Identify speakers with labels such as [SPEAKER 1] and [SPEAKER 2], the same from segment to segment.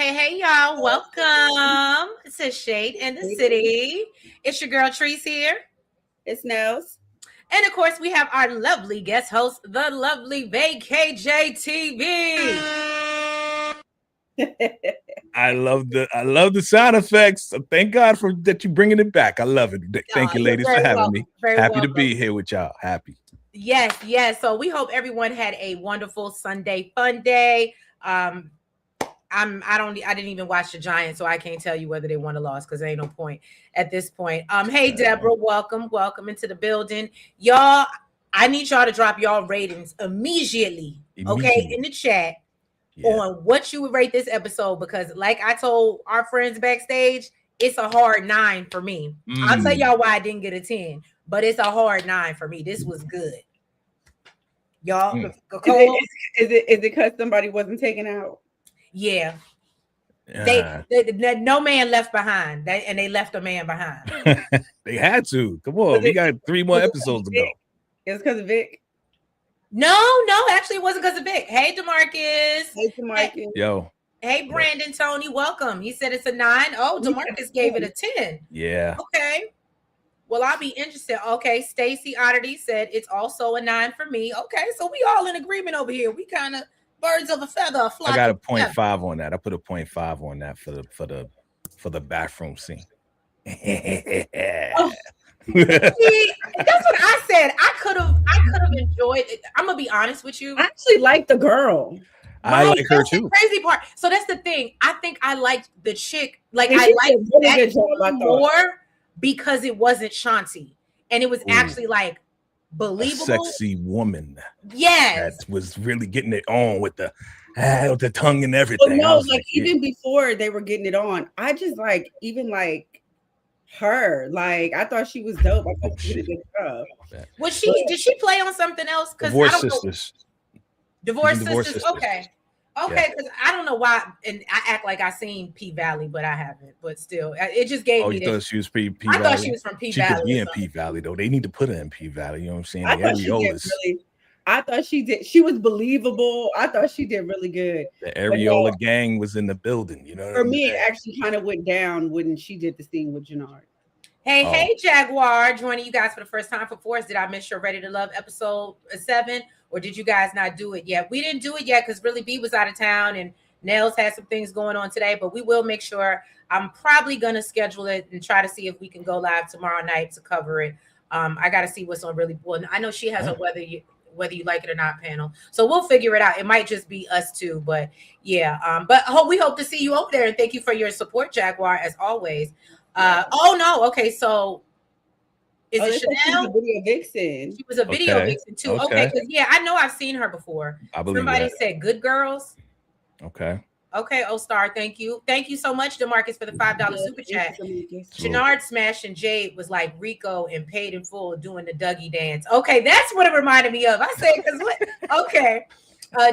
[SPEAKER 1] Hey, y'all. Welcome to Shade in the City. It's your girl, Treese here.
[SPEAKER 2] It's Nels.
[SPEAKER 1] And of course, we have our lovely guest host, the lovely VKJTV.
[SPEAKER 3] I love the sound effects. Thank God for that you bringing it back. I love it. Thank you, ladies, for having me. Happy to be here with y'all. Happy.
[SPEAKER 1] Yes. So we hope everyone had a wonderful Sunday fun day. I didn't even watch the Giants, so I can't tell you whether they won or lost because there ain't no point at this point. Hey Deborah, welcome into the building. Y'all, I need y'all to drop y'all ratings immediately. Okay, in the chat on what you would rate this episode, because like I told our friends backstage, it's a hard 9 for me. I'll tell y'all why I didn't get a 10, but it's a hard 9 for me. This was good. Y'all,
[SPEAKER 2] is it because somebody wasn't taken out?
[SPEAKER 1] Yeah. They no man left behind, and they left a man behind.
[SPEAKER 3] They had to. Come on, we got 3 more episodes to go.
[SPEAKER 2] It was because of Vic.
[SPEAKER 1] No, actually, it wasn't because of Vic. Hey, DeMarcus.
[SPEAKER 3] Yo.
[SPEAKER 1] Hey, Brandon, Tony, welcome. He said it's a 9. Oh, DeMarcus gave it a 10.
[SPEAKER 3] Yeah.
[SPEAKER 1] Okay. Well, I'll be interested. Okay, Stacy Oddity said it's also a 9 for me. Okay, so we all in agreement over here. We kind of birds of a feather.
[SPEAKER 3] I got a 0.5 on that. I put a 0.5 on that for the bathroom scene.
[SPEAKER 1] Oh. See, that's what I said. I could have enjoyed it. I'm gonna be honest with you.
[SPEAKER 2] I actually like the girl.
[SPEAKER 3] I like her too.
[SPEAKER 1] The crazy part. So that's the thing. I think I liked the chick. Like, I liked that more because it wasn't Shanti, and it was actually like believable,
[SPEAKER 3] a sexy woman.
[SPEAKER 1] Yes,
[SPEAKER 3] that was really getting it on with the tongue and everything.
[SPEAKER 2] Well, no, even before they were getting it on, I just even her. Like, I thought she was dope. I thought she did a good job.
[SPEAKER 1] Did she play on something else? Because
[SPEAKER 3] Divorce Sisters.
[SPEAKER 1] Divorce Sisters. Okay, because I don't know why, and I act like I seen P Valley, but I haven't. But still, it just gave me.
[SPEAKER 3] You thought she was P Valley?
[SPEAKER 1] I thought she was from P Valley.
[SPEAKER 3] She could be in P Valley though. They need to put her in P Valley. You know what I'm saying?
[SPEAKER 2] I thought she did. She was believable. I thought she did really good.
[SPEAKER 3] The Areola gang was in the building. You know.
[SPEAKER 2] For me, it actually kind of went down when she did the scene with Jannard.
[SPEAKER 1] Hey, Jaguar, joining you guys for the first time for Force. Did I miss your Ready to Love episode 7? Or did you guys not do it yet? We didn't do it yet because really B was out of town and Nels had some things going on today, but we will make sure. I'm probably going to schedule it and try to see if we can go live tomorrow night to cover it. I got to see what's on really. Well, I know she has a whether you like it or not panel. So we'll figure it out. It might just be us two, but yeah. But we hope to see you over there. And thank you for your support, Jaguar, as always. Oh, no. Okay, so is it Chanel?
[SPEAKER 2] She was a video vixen.
[SPEAKER 1] She was a video vixen too. Okay, because I know I've seen her before. Somebody said Good Girls.
[SPEAKER 3] Okay,
[SPEAKER 1] O-Star, thank you so much, DeMarcus, for the $5 super chat. Jannard Smash and Jade was like Rico and Paid in Full doing the Dougie dance. Okay, that's what it reminded me of. I said, because what? Okay.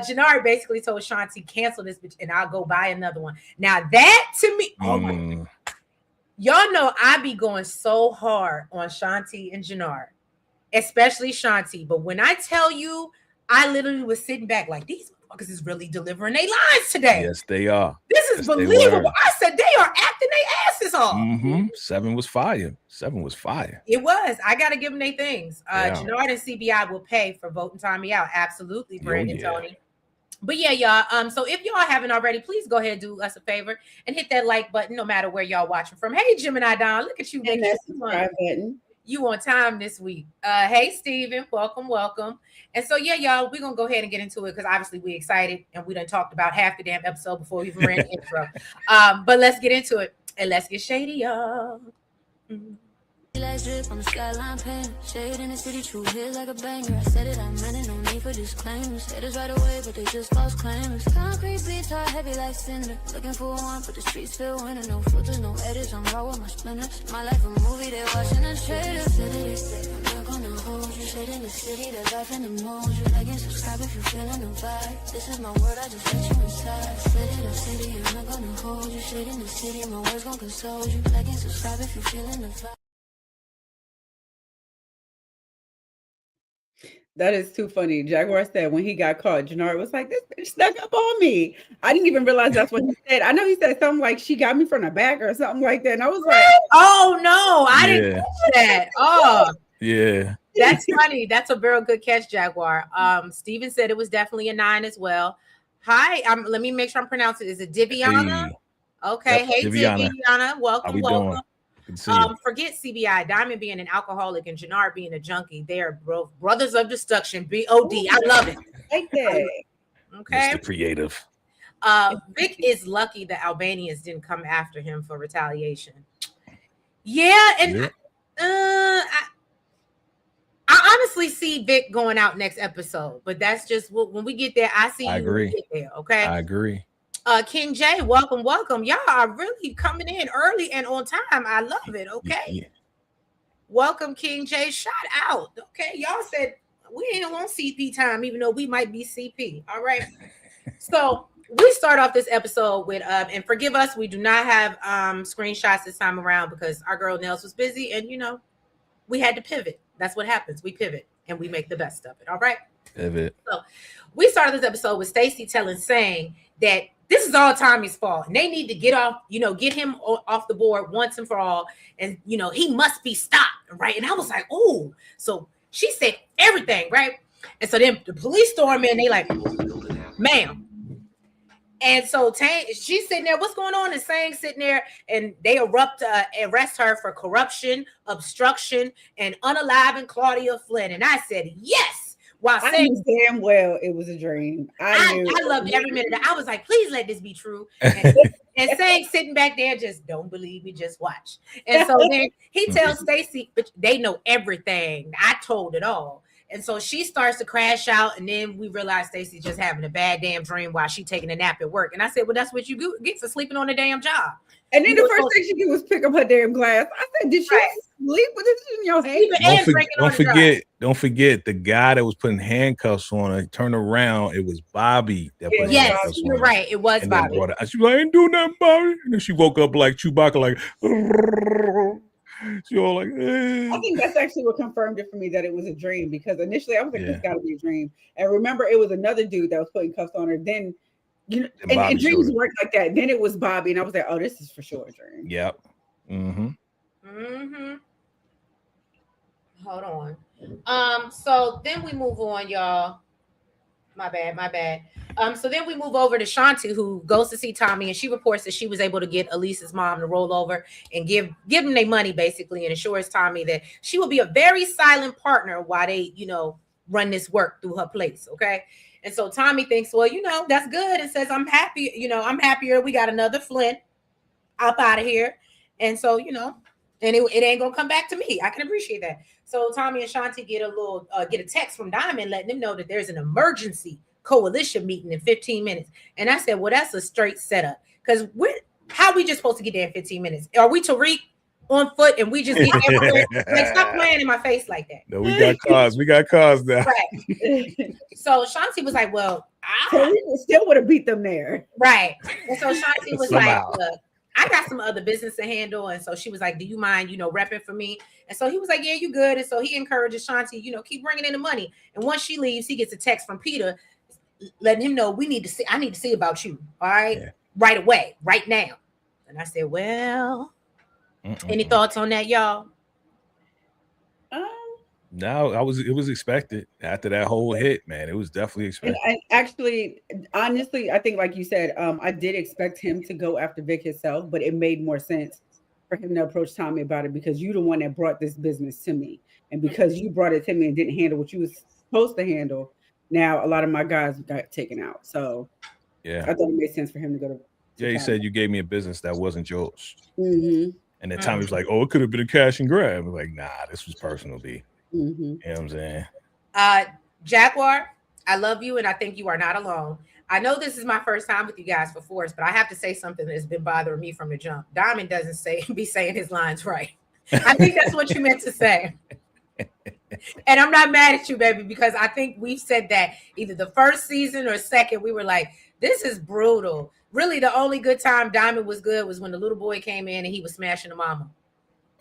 [SPEAKER 1] Jannard basically told Shanti, cancel this bitch and I'll go buy another one. Now that to me, oh my God. Y'all know I be going so hard on Shanti and Jannard, especially Shanti. But when I tell you, I literally was sitting back like, these motherfuckers is really delivering their lines today.
[SPEAKER 3] Yes, they are.
[SPEAKER 1] This is believable. I said they are acting their asses off.
[SPEAKER 3] 7 was fire.
[SPEAKER 1] It was. I got to give them their things. Jannard and CBI will pay for voting Tommy out. Absolutely, Brandon, Tony. But yeah, y'all. So if y'all haven't already, please go ahead and do us a favor and hit that like button, no matter where y'all watching from. Hey, Gemini Don, look at you making that subscribe button. You on time this week. Hey, Steven, welcome. And so yeah, y'all, we're gonna go ahead and get into it because obviously we're excited and we done talked about half the damn episode before we even ran the intro. But let's get into it and let's get shady, y'all.
[SPEAKER 4] Lights drip on the skyline pane. Shade in the city, true hit like a banger. I said it, I meant it, no need for disclaimers. Haters right away, but they just false claimers. Concrete beats are heavy like cinder. Looking for one, but the streets still winning. No filters, no edits, I'm raw with my splinters. My life a movie, they watching the trailers. I'm not gonna hold you. Shade in the city, there's life in the motion. Like and subscribe if you're feeling the vibe. This is my word, I just let you inside. Slid in the city, I'm not gonna hold you. Shade in the city, my words gon' console you. Like and subscribe if you're feeling the vibe.
[SPEAKER 2] That is too funny. Jaguar said when he got caught, Jannard was like, "This bitch snuck up on me." I didn't even realize that's what he said. I know he said something like she got me from the back or something like that. And I was like,
[SPEAKER 1] "Oh no, I didn't catch that." Oh,
[SPEAKER 3] yeah,
[SPEAKER 1] that's funny. That's a very good catch, Jaguar. Steven said it was definitely a 9 as well. Hi, let me make sure I'm pronouncing it. Is it Diviana?
[SPEAKER 3] Hey.
[SPEAKER 1] Okay,
[SPEAKER 3] Yep,
[SPEAKER 1] hey
[SPEAKER 3] Diviana.
[SPEAKER 1] Diviana, welcome, welcome.
[SPEAKER 3] Doing? Good to see you.
[SPEAKER 1] Forget CBI, Diamond being an alcoholic and Jannard being a junkie. They are brothers of destruction. BOD. I love it.
[SPEAKER 2] Like that.
[SPEAKER 1] Okay.
[SPEAKER 3] Mr. Creative.
[SPEAKER 1] Vic is lucky the Albanians didn't come after him for retaliation. Yeah, and I honestly see Vic going out next episode, but that's just when we get there. I see.
[SPEAKER 3] I agree.
[SPEAKER 1] When we get there, okay.
[SPEAKER 3] I agree.
[SPEAKER 1] King J, welcome. Y'all are really coming in early and on time. I love it. Okay.
[SPEAKER 3] Yeah.
[SPEAKER 1] Welcome, King J. Shout out. Okay. Y'all said we ain't on CP time, even though we might be CP. All right. So we start off this episode with and forgive us, we do not have screenshots this time around because our girl Nels was busy and we had to pivot. That's what happens. We pivot and we make the best of it. All right.
[SPEAKER 3] Pivot.
[SPEAKER 1] So we started this episode with Stacey saying that this is all Tommy's fault and they need to get him off the board once and for all. And, he must be stopped. Right. And I was like, oh, so she said everything. Right. And so then the police storm in, they like, ma'am. And so she's sitting there. What's going on? And Sang sitting there, and they arrest her for corruption, obstruction, and unaliving Claudia Flynn. And I said yes. While
[SPEAKER 2] I knew damn well it was a dream. I
[SPEAKER 1] loved every minute. I was like, please let this be true. And Sang sitting back there, just don't believe me, just watch. And so then he tells Stacey, but they know everything. I told it all. And so she starts to crash out, and then we realize Stacey's just having a bad damn dream while she's taking a nap at work. And I said, well, that's what you get for sleeping on a damn job.
[SPEAKER 2] And then the first thing she did was pick up her damn glass. I said, did she sleep with this in your hand?
[SPEAKER 3] Don't forget the guy that was putting handcuffs on her turned around. It was Bobby that put handcuffs on her.
[SPEAKER 1] You're right. It was Bobby.
[SPEAKER 3] She was like, I ain't doing nothing, Bobby. And then she woke up like Chewbacca, like she all like,
[SPEAKER 2] I think that's actually what confirmed it for me that it was a dream, because initially I was like, this gotta be a dream. And remember, it was another dude that was putting cuffs on her. Then and dreams work like that. Then it was Bobby, and I was like, oh, this is for sure a dream.
[SPEAKER 3] Yep.
[SPEAKER 1] Hold on. So then we move on, y'all. My bad. So then we move over to Shanti, who goes to see Tommy, and she reports that she was able to get Elise's mom to roll over and give them their money, basically, and assures Tommy that she will be a very silent partner while they, run this work through her place. Okay. And so Tommy thinks, well, that's good. And says, I'm happy. I'm happier. We got another Flint up out of here. And so, and it ain't going to come back to me. I can appreciate that. So Tommy and Shanti get a text from Diamond letting them know that there's an emergency coalition meeting in 15 minutes. And I said, well, that's a straight setup. Because how are we just supposed to get there in 15 minutes? Are we Tariq on foot and we just get there? Like, stop playing in my face like that.
[SPEAKER 3] No, we got cars. We got cars now.
[SPEAKER 1] Right. So Shanti was like, well,
[SPEAKER 2] we still would have beat them there.
[SPEAKER 1] Right. And so Shanti was like, look, I got some other business to handle. And so she was like, do you mind, repping for me? And so he was like, yeah, you good. And so he encourages Shanti, keep bringing in the money. And once she leaves, he gets a text from Peter letting him know I need to see about you. All right. Yeah. Right away, right now. And I said, well, any thoughts on that, y'all?
[SPEAKER 3] No, it was expected after that whole hit, man. It was definitely expected.
[SPEAKER 2] And actually, honestly, I think, like you said, I did expect him to go after Vic himself, but it made more sense for him to approach Tommy about it, because you're the one that brought this business to me. And because you brought it to me and didn't handle what you was supposed to handle, now a lot of my guys got taken out. So
[SPEAKER 3] yeah,
[SPEAKER 2] I thought it made sense for him to go to
[SPEAKER 3] yeah, he said you gave me a business that wasn't yours.
[SPEAKER 2] Mm-hmm.
[SPEAKER 3] And then Tommy was like, oh, it could have been a cash and grab. I was like, nah, this was personal, B.
[SPEAKER 2] Mm-hmm.
[SPEAKER 3] You know what I'm saying?
[SPEAKER 1] Jaguar, I love you, and I think you are not alone. I know this is my first time with you guys for Force, but I have to say something that's been bothering me from the jump. Diamond doesn't be saying his lines right. I think that's what you meant to say. And I'm not mad at you, baby, because I think we've said that either the first season or second. We were like, this is brutal. Really, the only good time Diamond was good was when the little boy came in and he was smashing the mama.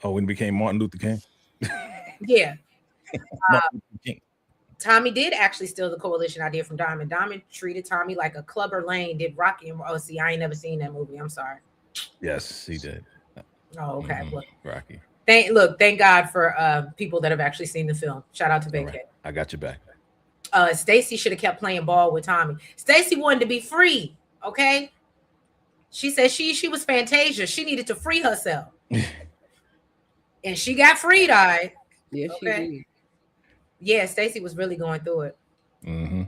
[SPEAKER 3] Oh, when he became Martin Luther King?
[SPEAKER 1] Yeah. Tommy did actually steal the coalition idea from Diamond. Diamond treated Tommy like a Clubber Lang did Rocky. And oh, see, I ain't never seen that movie. I'm sorry.
[SPEAKER 3] Yes, he did.
[SPEAKER 1] Oh, okay. Well,
[SPEAKER 3] Rocky.
[SPEAKER 1] Thank God for people that have actually seen the film. Shout out to Big Cat.
[SPEAKER 3] I got you back.
[SPEAKER 1] Stacy should have kept playing ball with Tommy. Stacy wanted to be free. Okay. She said she was Fantasia. She needed to free herself. And she got freed, all right.
[SPEAKER 2] Yes, okay. She did.
[SPEAKER 1] Yeah, Stacy was really going through it.
[SPEAKER 3] Mm-hmm.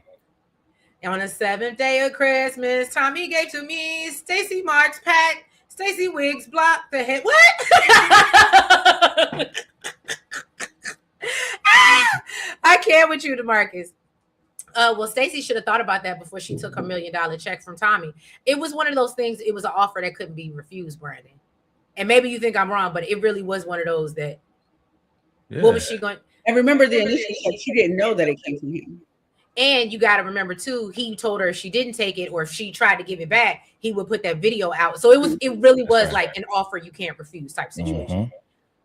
[SPEAKER 1] On the 7th day of Christmas, Tommy gave to me Stacy Marks pack. Stacy Wiggs blocked the head. What? I can't with you, DeMarcus. Well, Stacy should have thought about that before she took her $1 million check from Tommy. It was one of those things. It was an offer that couldn't be refused, Brandon. And maybe you think I'm wrong, but it really was one of those that. Yeah. What was she going?
[SPEAKER 2] And remember, the initial check, she didn't know that it came from him.
[SPEAKER 1] And you got to remember too, he told her if she didn't take it or if she tried to give it back, he would put that video out. So it really was like an offer you can't refuse type situation.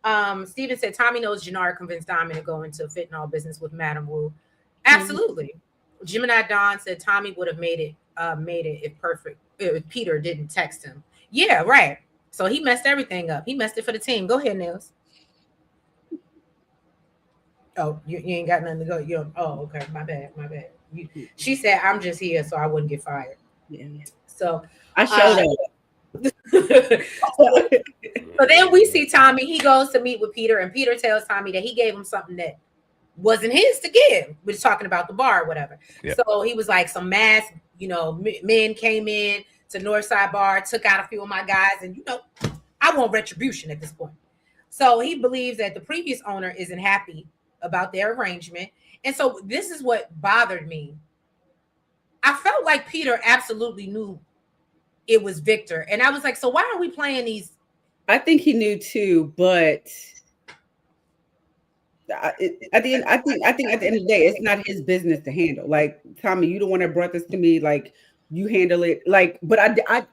[SPEAKER 1] Mm-hmm. Steven said Tommy knows Jannard convinced Diamond to go into fentanyl business with Madam Wu. Absolutely. Mm-hmm. Gemini Don said Tommy would have made it if Peter didn't text him. Yeah, right. So he messed everything up. He messed it for the team. Go ahead, Nils. Oh, you ain't got nothing to go. Oh, okay. My bad. She said, I'm just here so I wouldn't get fired. Yeah. So
[SPEAKER 2] I showed
[SPEAKER 1] up. So then we see Tommy. He goes to meet with Peter, and Peter tells Tommy that he gave him something that wasn't his to give. We're talking about the bar or whatever. Yep. So he was like, some masked, men came in to Northside Bar, took out a few of my guys, and I want retribution at this point. So he believes that the previous owner isn't happy about their arrangement. And so this is what bothered me. I felt like Peter absolutely knew it was Victor. And I was like, so why are we playing these?
[SPEAKER 2] I think he knew too, but I think at the end of the day, it's not his business to handle. Like, Tommy, you the one that brought this to me. Like, you handle it. Like, but I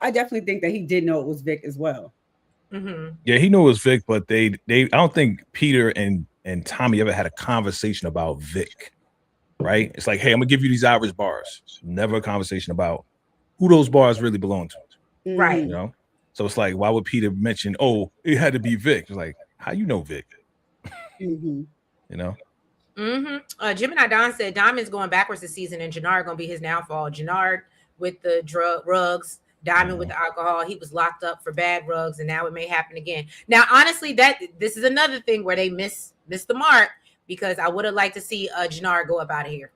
[SPEAKER 2] definitely think that he did know it was Vic as well.
[SPEAKER 3] Mm-hmm. Yeah, he knew it was Vic, but I don't think Peter and Tommy ever had a conversation about Vic, right? It's like, hey, I'm gonna give you these Irish bars. Never a conversation about who those bars really belong to,
[SPEAKER 1] right?
[SPEAKER 3] So it's like, why would Peter mention, oh, it had to be Vic? It's like, how you know Vic?
[SPEAKER 2] Mm-hmm.
[SPEAKER 1] Gemini Don said Diamond's going backwards this season, and Jannard gonna be his downfall. Jannard with the rugs. Diamond with the alcohol. He was locked up for bad rugs, and now it may happen again. Now, honestly, this is another thing where they missed the mark, because I would have liked to see Jannard go up out of here.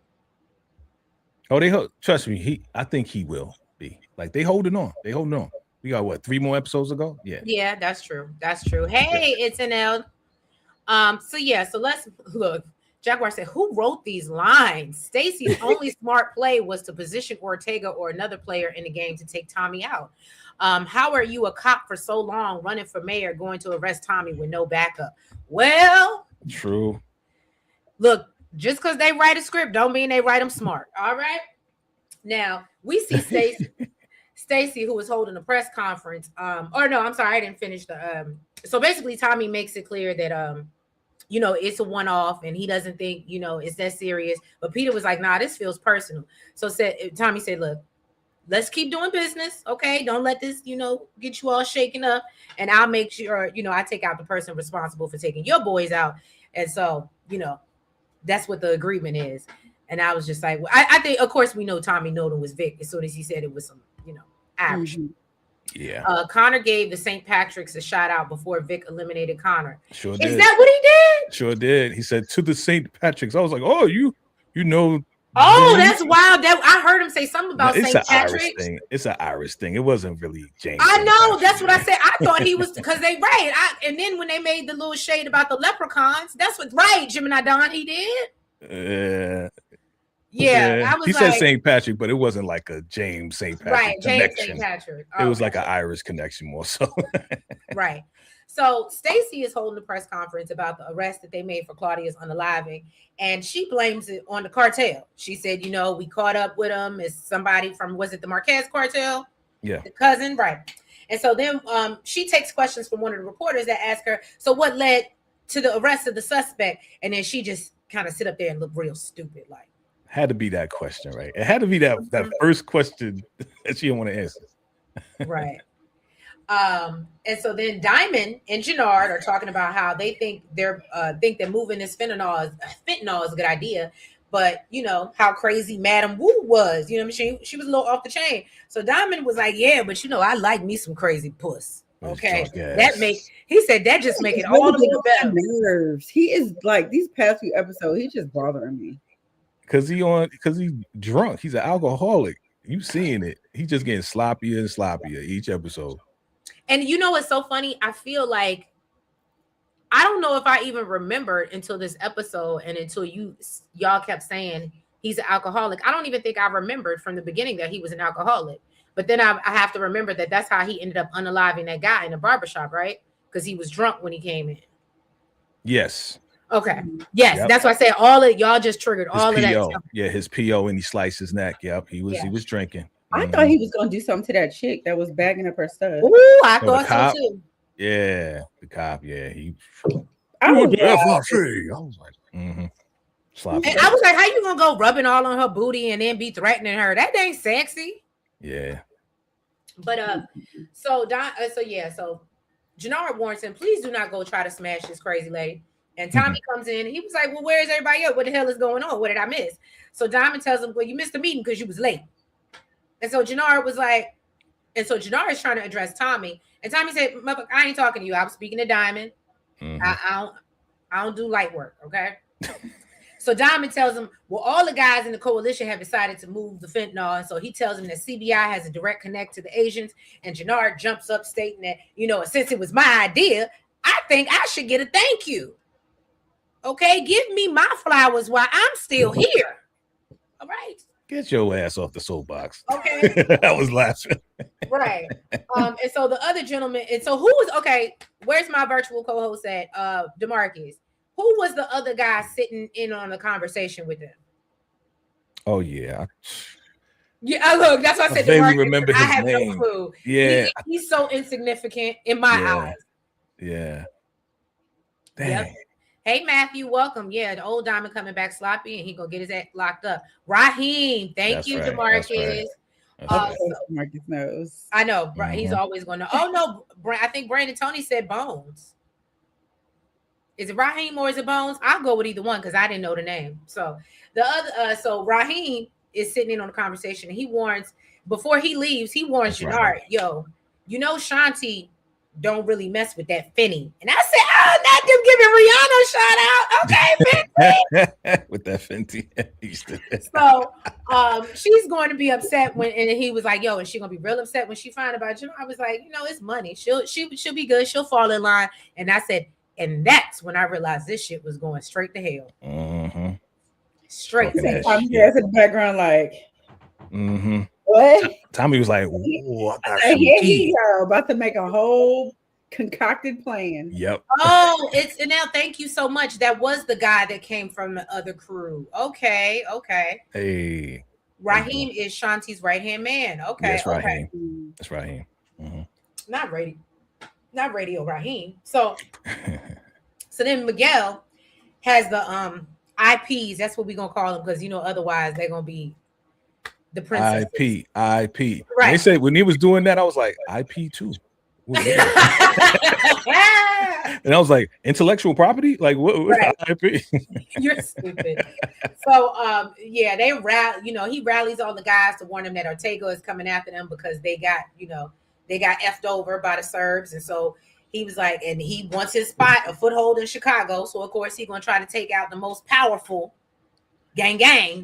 [SPEAKER 3] Oh, trust me. I think he will be. Like, they holding on. We got what, 3 more episodes to go?
[SPEAKER 1] Yeah, that's true. Hey, it's NL. So let's look. Jaguar said, who wrote these lines? Stacy's only smart play was to position Ortega or another player in the game to take Tommy out. How are you a cop for so long running for mayor going to arrest Tommy with no backup? Well,
[SPEAKER 3] true.
[SPEAKER 1] Look, just because they write a script don't mean they write them smart. All right. Now we see Stacy, who was holding a press conference. I didn't finish the so basically Tommy makes it clear that it's a one-off and he doesn't think, it's that serious. But Peter was like, nah, this feels personal. So Tommy said, look, let's keep doing business. Okay. Don't let this, get you all shaken up. And I'll make sure, I take out the person responsible for taking your boys out. And so, that's what the agreement is. And I was just like, well, I think, of course, we know Tommy Nolan was Vic as soon as he said it was some, Irish.
[SPEAKER 3] Mm-hmm. Yeah.
[SPEAKER 1] Connor gave the St. Patrick's a shout out before Vic eliminated Connor.
[SPEAKER 3] Sure did.
[SPEAKER 1] Is that what he did?
[SPEAKER 3] Sure did. He said to the St. Patrick's. I was like, oh, you know.
[SPEAKER 1] Oh, that's wild. I heard him say something about St. Patrick's.
[SPEAKER 3] It's an Irish thing. It wasn't really James.
[SPEAKER 1] I know. That's what I said. I thought he was, because they and then when they made the little shade about the leprechauns, that's what Gemini Don, he did. Yeah, I was
[SPEAKER 3] he said St. Patrick, but it wasn't like a James St. Patrick connection.
[SPEAKER 1] James St. Patrick.
[SPEAKER 3] It was like an Irish connection more so.
[SPEAKER 1] Right. So Stacy is holding a press conference about the arrest that they made for Claudia's unaliving, and she blames it on the cartel. She said, we caught up with him as somebody from, was it the Marquez cartel?
[SPEAKER 3] Yeah.
[SPEAKER 1] The cousin, right. And so then she takes questions from one of the reporters that ask her, so what led to the arrest of the suspect? And then she just kind of sit up there and look real stupid like,
[SPEAKER 3] Had to be that question, right? It had to be that first question that she didn't want to answer.
[SPEAKER 1] Right. And so then Diamond and Jannard are talking about how they think that moving this fentanyl is a good idea. But you know how crazy Madam Wu was. You know what I mean? She was a little off the chain. So Diamond was like, yeah, but you know, I like me some crazy puss. Okay. He said that just make it all the more better.
[SPEAKER 2] Nerves. He is like these past few episodes, he's just bothering me.
[SPEAKER 3] Because he's drunk. He's an alcoholic. You seeing it. He's just getting sloppier and sloppier each episode.
[SPEAKER 1] And you know what's so funny? I feel like I don't know if I even remembered until this episode and until y'all kept saying he's an alcoholic. I don't even think I remembered from the beginning that he was an alcoholic. But then I have to remember that that's how he ended up unaliving that guy in the barbershop, right? Because he was drunk when he came in.
[SPEAKER 3] Yes.
[SPEAKER 1] Okay. Yes, yep. That's why I said all of y'all just triggered
[SPEAKER 3] his
[SPEAKER 1] all
[SPEAKER 3] PO.
[SPEAKER 1] of that.
[SPEAKER 3] Yeah, his PO and he sliced his neck. Yep, he was drinking.
[SPEAKER 2] I thought he was gonna do something to that chick that was bagging up her stuff.
[SPEAKER 1] Ooh, I thought so too.
[SPEAKER 3] Yeah, the cop. Yeah,
[SPEAKER 2] I was like,
[SPEAKER 1] sloppy. And I was like, how you gonna go rubbing all on her booty and then be threatening her? That ain't sexy.
[SPEAKER 3] Yeah.
[SPEAKER 1] But so Jannard warns him, please do not go try to smash this crazy lady. And Tommy comes in. He was like, well, where is everybody else? What the hell is going on? What did I miss? So Diamond tells him, well, you missed the meeting because you was late. And so Jannard was like, and so Jannard is trying to address Tommy. And Tommy said, I ain't talking to you. I was speaking to Diamond. I don't do light work, okay? So Diamond tells him, well, all the guys in the coalition have decided to move the fentanyl. And so he tells him that CBI has a direct connect to the Asians. And Jannard jumps up stating that, you know, since it was my idea, I think I should get a thank you. Okay, give me my flowers while I'm still here. All right.
[SPEAKER 3] Get your ass off the soapbox.
[SPEAKER 1] Okay.
[SPEAKER 3] I was laughing.
[SPEAKER 1] Right. And so the other gentleman, and so who was where's my virtual co-host at? DeMarcus. Who was the other guy sitting in on the conversation with him?
[SPEAKER 3] Oh yeah.
[SPEAKER 1] Yeah, look, that's why I said
[SPEAKER 3] DeMarcus. Remember his
[SPEAKER 1] I have
[SPEAKER 3] name.
[SPEAKER 1] No clue.
[SPEAKER 3] Yeah.
[SPEAKER 1] He's so insignificant in my eyes.
[SPEAKER 3] Yeah. Dang.
[SPEAKER 1] Yep. Hey, Matthew, welcome. Yeah, the old Diamond coming back sloppy, and he gonna get his ass locked up. Raheem, thank you, DeMarcus.
[SPEAKER 2] Marcus knows.
[SPEAKER 1] I know, he's always going to. Oh no, I think Brandon Tony said Bones. Is it Raheem or is it Bones? I'll go with either one because I didn't know the name. So the other, so Raheem is sitting in on the conversation, and he warns before he leaves. He warns Jannard, yo, you know Shanti don't really mess with that Finny. And I said, oh, not them giving Rihanna a shout out. Okay, Fenty.
[SPEAKER 3] With that Fenty.
[SPEAKER 1] So she's going to be upset when, and he was like, yo, and she's gonna be real upset when she find about you. I was like, you know, it's money. She'll be good. She'll fall in line. And I said, and that's when I realized this shit was going straight to hell. Straight to hell.
[SPEAKER 2] I'm here in the background, like, what?
[SPEAKER 3] Tommy was like, "Whoa,
[SPEAKER 2] here you go, about to make a whole concocted plan."
[SPEAKER 3] Yep.
[SPEAKER 1] Oh, and now thank you so much. That was the guy that came from the other crew. Okay.
[SPEAKER 3] Hey.
[SPEAKER 1] Raheem is Shanti's right-hand man. Okay.
[SPEAKER 3] That's Raheem. That's Raheem.
[SPEAKER 1] Not Radio Raheem. So then Miguel has the IPs. That's what we're gonna call them, because you know otherwise they're gonna be the princess.
[SPEAKER 3] IP.
[SPEAKER 1] Right.
[SPEAKER 3] They said when he was doing that, I was like, IP too. And I was like, intellectual property? Like what
[SPEAKER 1] right.
[SPEAKER 3] IP?
[SPEAKER 1] You're stupid. So they he rallies all the guys to warn them that Ortega is coming after them because they got effed over by the Serbs. And so he was like, and he wants his spot, a foothold in Chicago. So of course he's gonna try to take out the most powerful gang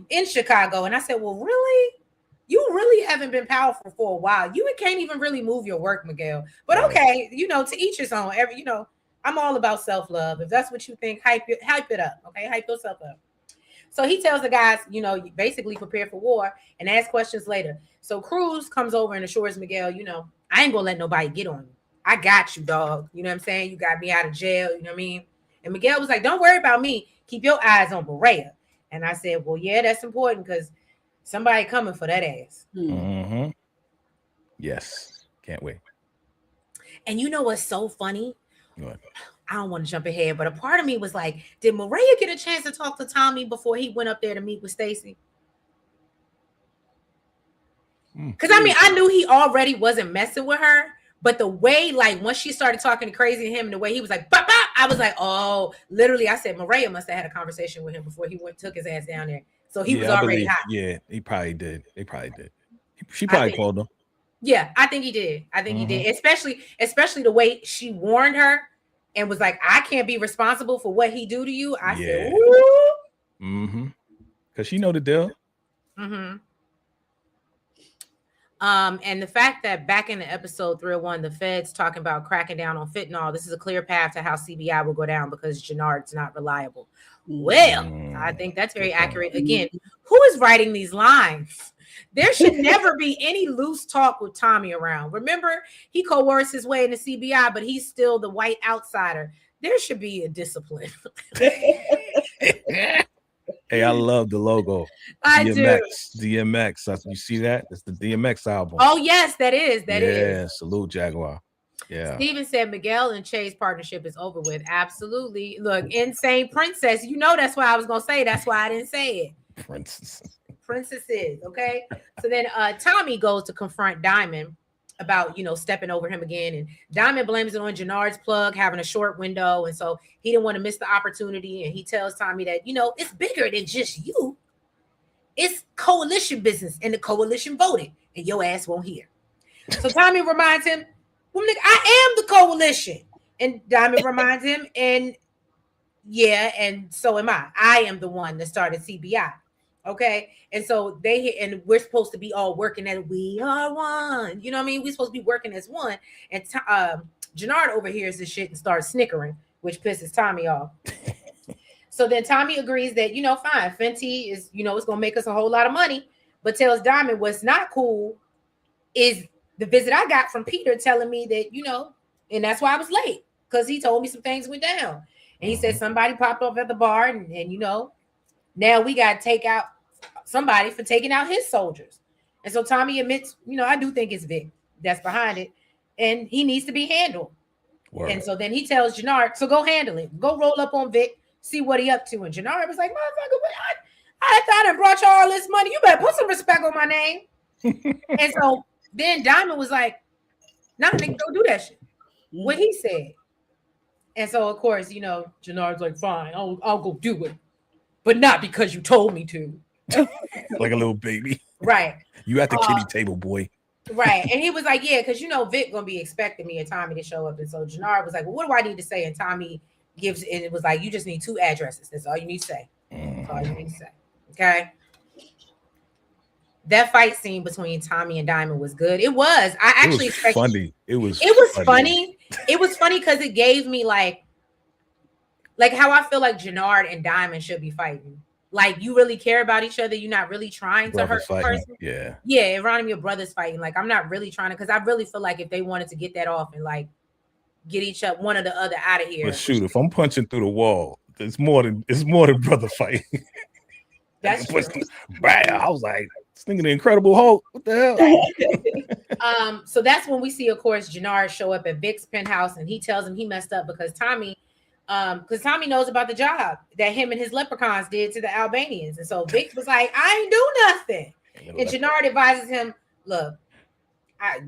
[SPEAKER 1] in Chicago. And I said, well, really? You really haven't been powerful for a while. You can't even really move your work, Miguel. But okay, to each his own. I'm all about self-love. If that's what you think, hype it up. Okay, hype yourself up. So he tells the guys, basically prepare for war and ask questions later. So Cruz comes over and assures Miguel, I ain't gonna let nobody get on you. I got you, dog. You know what I'm saying? You got me out of jail. You know what I mean? And Miguel was like, don't worry about me. Keep your eyes on Berea. And I said, well, yeah, that's important because somebody coming for that ass.
[SPEAKER 3] Yes. Can't wait.
[SPEAKER 1] And you know what's so funny?
[SPEAKER 3] What?
[SPEAKER 1] I don't want to jump ahead, but a part of me was like, did Maria get a chance to talk to Tommy before he went up there to meet with Stacy? Because I mean, I knew he already wasn't messing with her, but the way, like, once she started talking crazy to him, and the way he was like, bop, bop, I was like, oh, literally, I said, Maria must have had a conversation with him before he took his ass down there. So he was already hot.
[SPEAKER 3] Yeah, he probably did. They probably did. She probably called him.
[SPEAKER 1] Yeah, I think he did. I think he did. Especially the way she warned her and was like, I can't be responsible for what he do to you. I said, ooh.
[SPEAKER 3] Because she know the deal.
[SPEAKER 1] And the fact that back in the episode 301, the feds talking about cracking down on fentanyl, this is a clear path to how CBI will go down because Jannard's not reliable. Well, I think that's very accurate. Again, who is writing these lines? There should never be any loose talk with Tommy around. Remember, he coerced his way into CBI, but he's still the white outsider. There should be a discipline.
[SPEAKER 3] Hey, I love the logo.
[SPEAKER 1] I
[SPEAKER 3] DMX,
[SPEAKER 1] do.
[SPEAKER 3] DMX. You see that? It's the DMX album.
[SPEAKER 1] Oh, yes, that is. That is.
[SPEAKER 3] Yeah, salute Jaguar. Yeah.
[SPEAKER 1] Steven said Miguel and Che's partnership is over with. Absolutely. Look, Insane Princess. You know that's why I was gonna say. That's why I didn't say it. Princesses. Okay. So then Tommy goes to confront Diamond about, you know, stepping over him again, and Diamond blames it on Jannard's plug having a short window, and so he didn't want to miss the opportunity. And he tells Tommy that, you know, it's bigger than just you. It's coalition business, and the coalition voted, and your ass won't hear. So Tommy reminds him, well, nigga, I am the coalition. And Diamond reminds him, and yeah, and so am I. I am the one that started CBI. Okay. And so and we're supposed to be all working at we are one. You know what I mean? We're supposed to be working as one. And Jannard overhears this shit and starts snickering, which pisses Tommy off. So then Tommy agrees that, you know, fine, Fenty is, you know, it's gonna make us a whole lot of money, but tells Diamond what's not cool is the visit I got from Peter telling me that, you know, and that's why I was late, because he told me some things went down. And he said somebody popped up at the bar, and you know, now we got to take out somebody for taking out his soldiers. And so Tommy admits, you know, I do think it's Vic that's behind it, and he needs to be handled. Word. And so then he tells Jannard, so go handle it. Go roll up on Vic, see what he up to. And Jannard was like, motherfucker, I thought I brought you all this money. You better put some respect on my name. And so then Diamond was like, nah, nigga, don't do that shit. What he said. And so, of course, you know, Jannard's like, fine, I'll go do it. But not because you told me to.
[SPEAKER 3] Like a little baby.
[SPEAKER 1] Right.
[SPEAKER 3] You at the kiddie table, boy.
[SPEAKER 1] Right. And he was like, yeah, because, you know, Vic going to be expecting me and Tommy to show up. And so Jannard was like, well, what do I need to say? And Tommy gives, and it was like, you just need 2 addresses. That's all you need to say. That's all you need to say. Okay. That fight scene between Tommy and Diamond was good. It was. I actually expected.
[SPEAKER 3] Funny. It was
[SPEAKER 1] funny. It was funny because it gave me like how I feel like Jannard and Diamond should be fighting. Like, you really care about each other. You're not really trying to hurt the person.
[SPEAKER 3] Yeah.
[SPEAKER 1] Yeah, it reminded me of brothers fighting. Like, I'm not really trying to, because I really feel like if they wanted to get that off and like get each other, one or the other out of here.
[SPEAKER 3] But shoot, if I'm punching through the wall, it's more than brother fighting.
[SPEAKER 1] That's true.
[SPEAKER 3] I was like, this thing, the Incredible Hulk. What the
[SPEAKER 1] hell? So that's when we see, of course, Jannard show up at Vic's penthouse, and he tells him he messed up because Tommy knows about the job that him and his leprechauns did to the Albanians. And so Vic was like, I ain't do nothing. And Jannard advises him, look,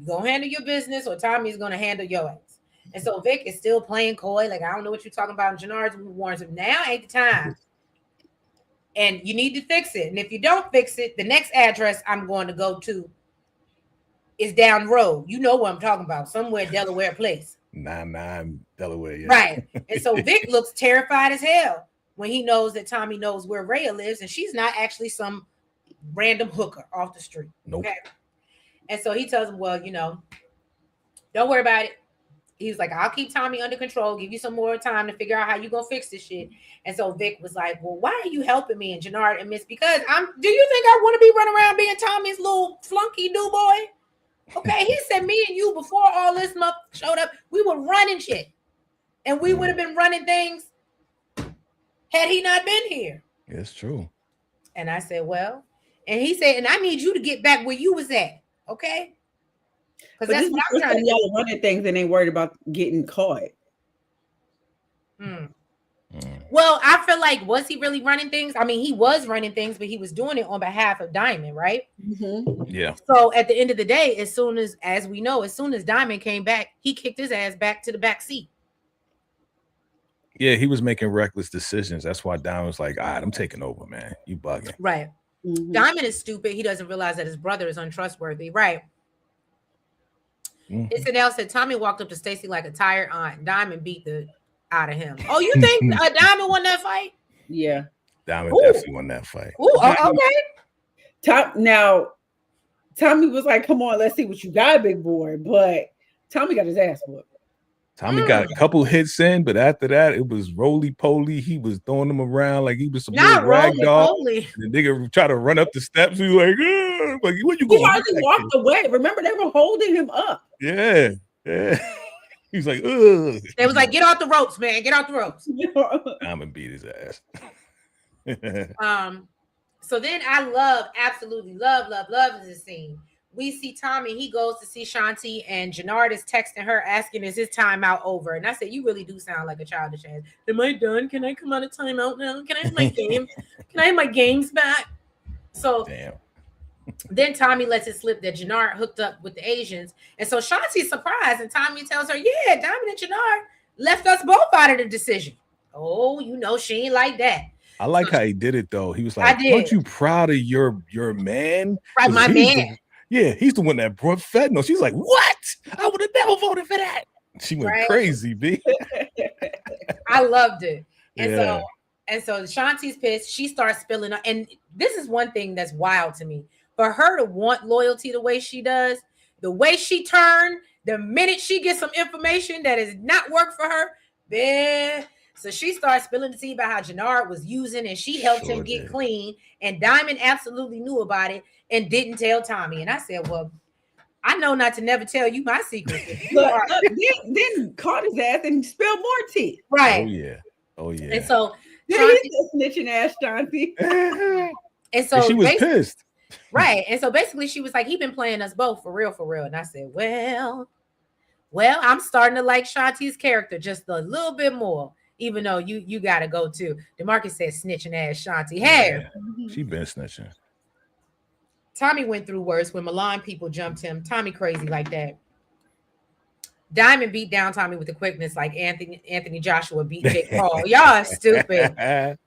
[SPEAKER 1] go handle your business or Tommy's going to handle your ass. And so Vic is still playing coy, like, I don't know what you're talking about. And Jannard warns him, now ain't the time. And you need to fix it. And if you don't fix it, the next address I'm going to go to is down the road. You know what I'm talking about, somewhere Delaware Place. 99
[SPEAKER 3] Delaware, yeah.
[SPEAKER 1] Right. And so Vic looks terrified as hell when he knows that Tommy knows where Rhea lives, and she's not actually some random hooker off the street.
[SPEAKER 3] Nope.
[SPEAKER 1] Okay. And so he tells him, well, you know, don't worry about it. He was like, I'll keep Tommy under control, give you some more time to figure out how you're going to fix this shit. And so Vic was like, well, why are you helping me? And Jannard admits, because do you think I want to be running around being Tommy's little flunky new boy? Okay, he said me and you, before all this month showed up, we were running shit. And we would have been running things had he not been here.
[SPEAKER 3] It's true.
[SPEAKER 1] And I said, well, and he said, and I need you to get back where you was at. Okay.
[SPEAKER 2] Because that's what I'm trying to do. Y'all running things and ain't worried about getting caught.
[SPEAKER 1] Well, I feel like, was he really running things? I mean, he was running things, but he was doing it on behalf of Diamond, right?
[SPEAKER 2] Mm-hmm.
[SPEAKER 3] Yeah.
[SPEAKER 1] So at the end of the day, as soon as we know, as soon as Diamond came back, he kicked his ass back to the back seat.
[SPEAKER 3] Yeah, he was making reckless decisions. That's why Diamond was like, all right, I'm taking over, man. You bugging.
[SPEAKER 1] Right.
[SPEAKER 2] Mm-hmm.
[SPEAKER 1] Diamond is stupid. He doesn't realize that his brother is untrustworthy. Right.
[SPEAKER 3] Mhm.
[SPEAKER 1] SNL said Tommy walked up to Stacey like a tired aunt. Diamond beat the out of him. Oh, you think Diamond won that fight?
[SPEAKER 2] Yeah.
[SPEAKER 3] Diamond
[SPEAKER 1] Ooh.
[SPEAKER 3] definitely won that fight.
[SPEAKER 1] Ooh, okay.
[SPEAKER 2] Now, Tommy was like, come on, let's see what you got, big boy. But Tommy got his ass whooped.
[SPEAKER 3] Tommy got a couple hits in, but after that, it was roly-poly. He was throwing them around like he was some
[SPEAKER 1] Not
[SPEAKER 3] little rag dog.
[SPEAKER 1] roly-poly.
[SPEAKER 3] And the nigga try to run up the steps. He was like, like when you
[SPEAKER 2] He
[SPEAKER 3] going?
[SPEAKER 2] hardly walked away. Remember, they were holding him up.
[SPEAKER 3] Yeah. He's like, ugh.
[SPEAKER 1] They was like, get off the ropes, man. Get off the ropes.
[SPEAKER 3] Diamond beat his ass.
[SPEAKER 1] So then I absolutely love this scene. We see Tommy, he goes to see Shanti, and Jannard is texting her asking, is his timeout over? And I said, you really do sound like a childish ass. Am I done? Can I come out of timeout now? Can I have my game? Can I have my games back? So
[SPEAKER 3] Damn.
[SPEAKER 1] Then Tommy lets it slip that Jannard hooked up with the Asians. And so Shanti's surprised, and Tommy tells her, yeah, Diamond and Jannard left us both out of the decision. Oh, you know, she ain't like that.
[SPEAKER 3] I like how he did it though. He was like, aren't you proud of your man?
[SPEAKER 1] Right, my man.
[SPEAKER 3] He's the one that brought fentanyl. She's like, what? I would have never voted for that. She went crazy, B.
[SPEAKER 1] I loved it.
[SPEAKER 3] Yeah.
[SPEAKER 1] And so Shanti's pissed. She starts spilling. And this is one thing that's wild to me. For her to want loyalty the way she does, the way she turned, the minute she gets some information that is not work for her, then so she starts spilling the tea about how Jannard was using, and she helped him get clean. And Diamond absolutely knew about it and didn't tell Tommy. And I said, well, I know not to never tell you my secret.
[SPEAKER 2] Then caught his ass and spilled more tea.
[SPEAKER 1] Right.
[SPEAKER 3] Oh yeah.
[SPEAKER 1] And so
[SPEAKER 2] he's a snitching ass Shanti.
[SPEAKER 1] And so
[SPEAKER 3] she was pissed.
[SPEAKER 1] Right. And so basically she was like, he been playing us both for real. And I said, well, I'm starting to like Shanti's character just a little bit more. Even though you gotta go too. DeMarcus said snitching ass Shanti. Hey,
[SPEAKER 3] she been snitching.
[SPEAKER 1] Tommy went through worse when Milan people jumped him. Tommy crazy like that. Diamond beat down Tommy with the quickness like Anthony Joshua beat Jake Paul. Y'all are stupid.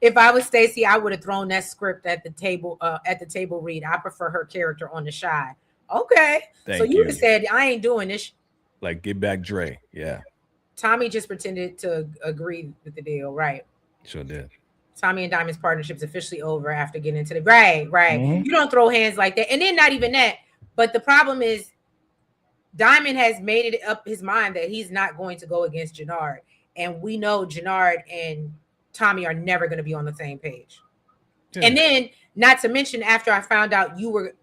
[SPEAKER 1] If I was Stacey, I would have thrown that script at the table read. I prefer her character on the shy. Okay.
[SPEAKER 3] Thank
[SPEAKER 1] so you
[SPEAKER 3] you.
[SPEAKER 1] would have said, I ain't doing this.
[SPEAKER 3] Like, get back Dre. Yeah.
[SPEAKER 1] Tommy just pretended to agree with the deal, right?
[SPEAKER 3] Sure did.
[SPEAKER 1] Tommy and Diamond's partnership is officially over after getting into the right.
[SPEAKER 3] Mm-hmm.
[SPEAKER 1] You don't throw hands like that. And then not even that. But the problem is Diamond has made it up his mind that he's not going to go against Jannard. And we know Jannard and Tommy are never going to be on the same page. Yeah. And then, not to mention, after I found out you were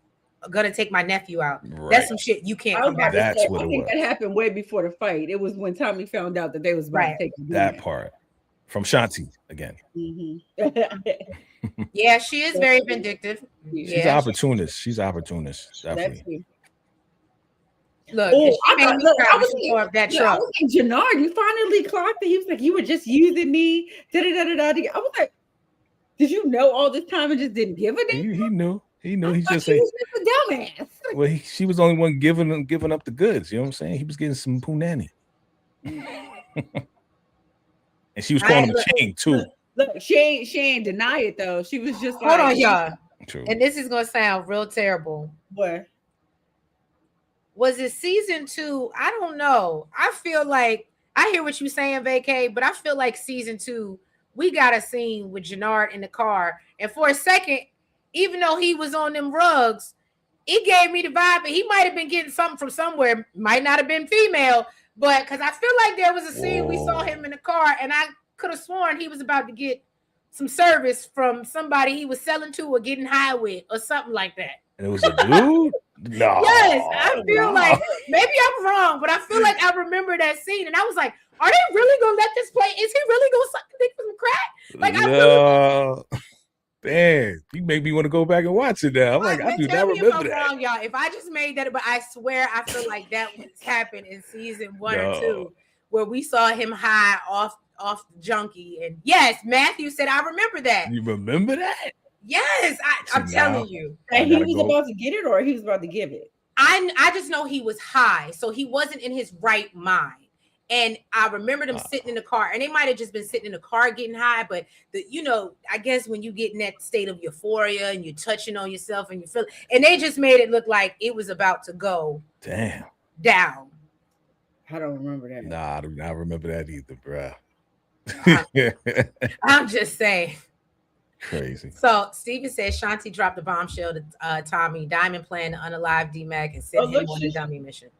[SPEAKER 1] going to take my nephew out, that's some shit you can't come back.
[SPEAKER 2] I think that happened way before the fight. It was when Tommy found out that they was about to take
[SPEAKER 3] that part from Shanti again.
[SPEAKER 2] Mm-hmm.
[SPEAKER 1] Yeah, she is very vindictive.
[SPEAKER 3] She's an opportunist. She's an opportunist. Definitely.
[SPEAKER 1] Look, I was
[SPEAKER 2] like, Jannard, you finally clocked it. He was like, you were just using me. I was like, did you know all this time and just didn't give a damn?
[SPEAKER 3] He knew. He just
[SPEAKER 2] said, a dumbass.
[SPEAKER 3] Well, she was the only one giving up the goods. You know what I'm saying? He was getting some punani. And she was calling him Ching too.
[SPEAKER 2] Look, she ain't deny it though. She was just
[SPEAKER 1] hold on, y'all.
[SPEAKER 3] True.
[SPEAKER 1] And this is gonna sound real terrible.
[SPEAKER 2] What?
[SPEAKER 1] Was it season 2? I don't know. I feel like I hear what you're saying, Vacay, but I feel like season 2, we got a scene with Jannard in the car. And for a second, even though he was on them rugs, it gave me the vibe that he might have been getting something from somewhere. Might not have been female, but because I feel like there was a scene we saw him in the car, and I could have sworn he was about to get some service from somebody he was selling to or getting high with or something like that.
[SPEAKER 3] And it was a dude? No.
[SPEAKER 1] Yes, I feel like maybe I'm wrong, but I feel like I remember that scene, and I was like, "Are they really gonna let this play? Is he really gonna suck the dick for some crack?" Like, I really.
[SPEAKER 3] Damn, you make me want to go back and watch it now. I'm like, I do not remember that.
[SPEAKER 1] Wrong, y'all. If I just made that, but I swear, I feel like that happened in season 1 or 2, where we saw him high off off the junkie. And yes, Matthew said, I remember that.
[SPEAKER 3] You remember that?
[SPEAKER 1] Yes, I'm telling you.
[SPEAKER 2] And he was about to get it, or he was about to give it.
[SPEAKER 1] I just know he was high, so he wasn't in his right mind. And I remember them sitting in the car, and they might have just been sitting in the car getting high. But I guess when you get in that state of euphoria and you're touching on yourself and you feel, and they just made it look like it was about to go down.
[SPEAKER 2] I don't remember that.
[SPEAKER 3] Nah, I do not remember that either, bro.
[SPEAKER 1] I'm just saying.
[SPEAKER 3] Crazy.
[SPEAKER 1] So Steven says Shanti dropped the bombshell to Tommy. Diamond planned to unalive D-Mac and sent him on a dummy mission.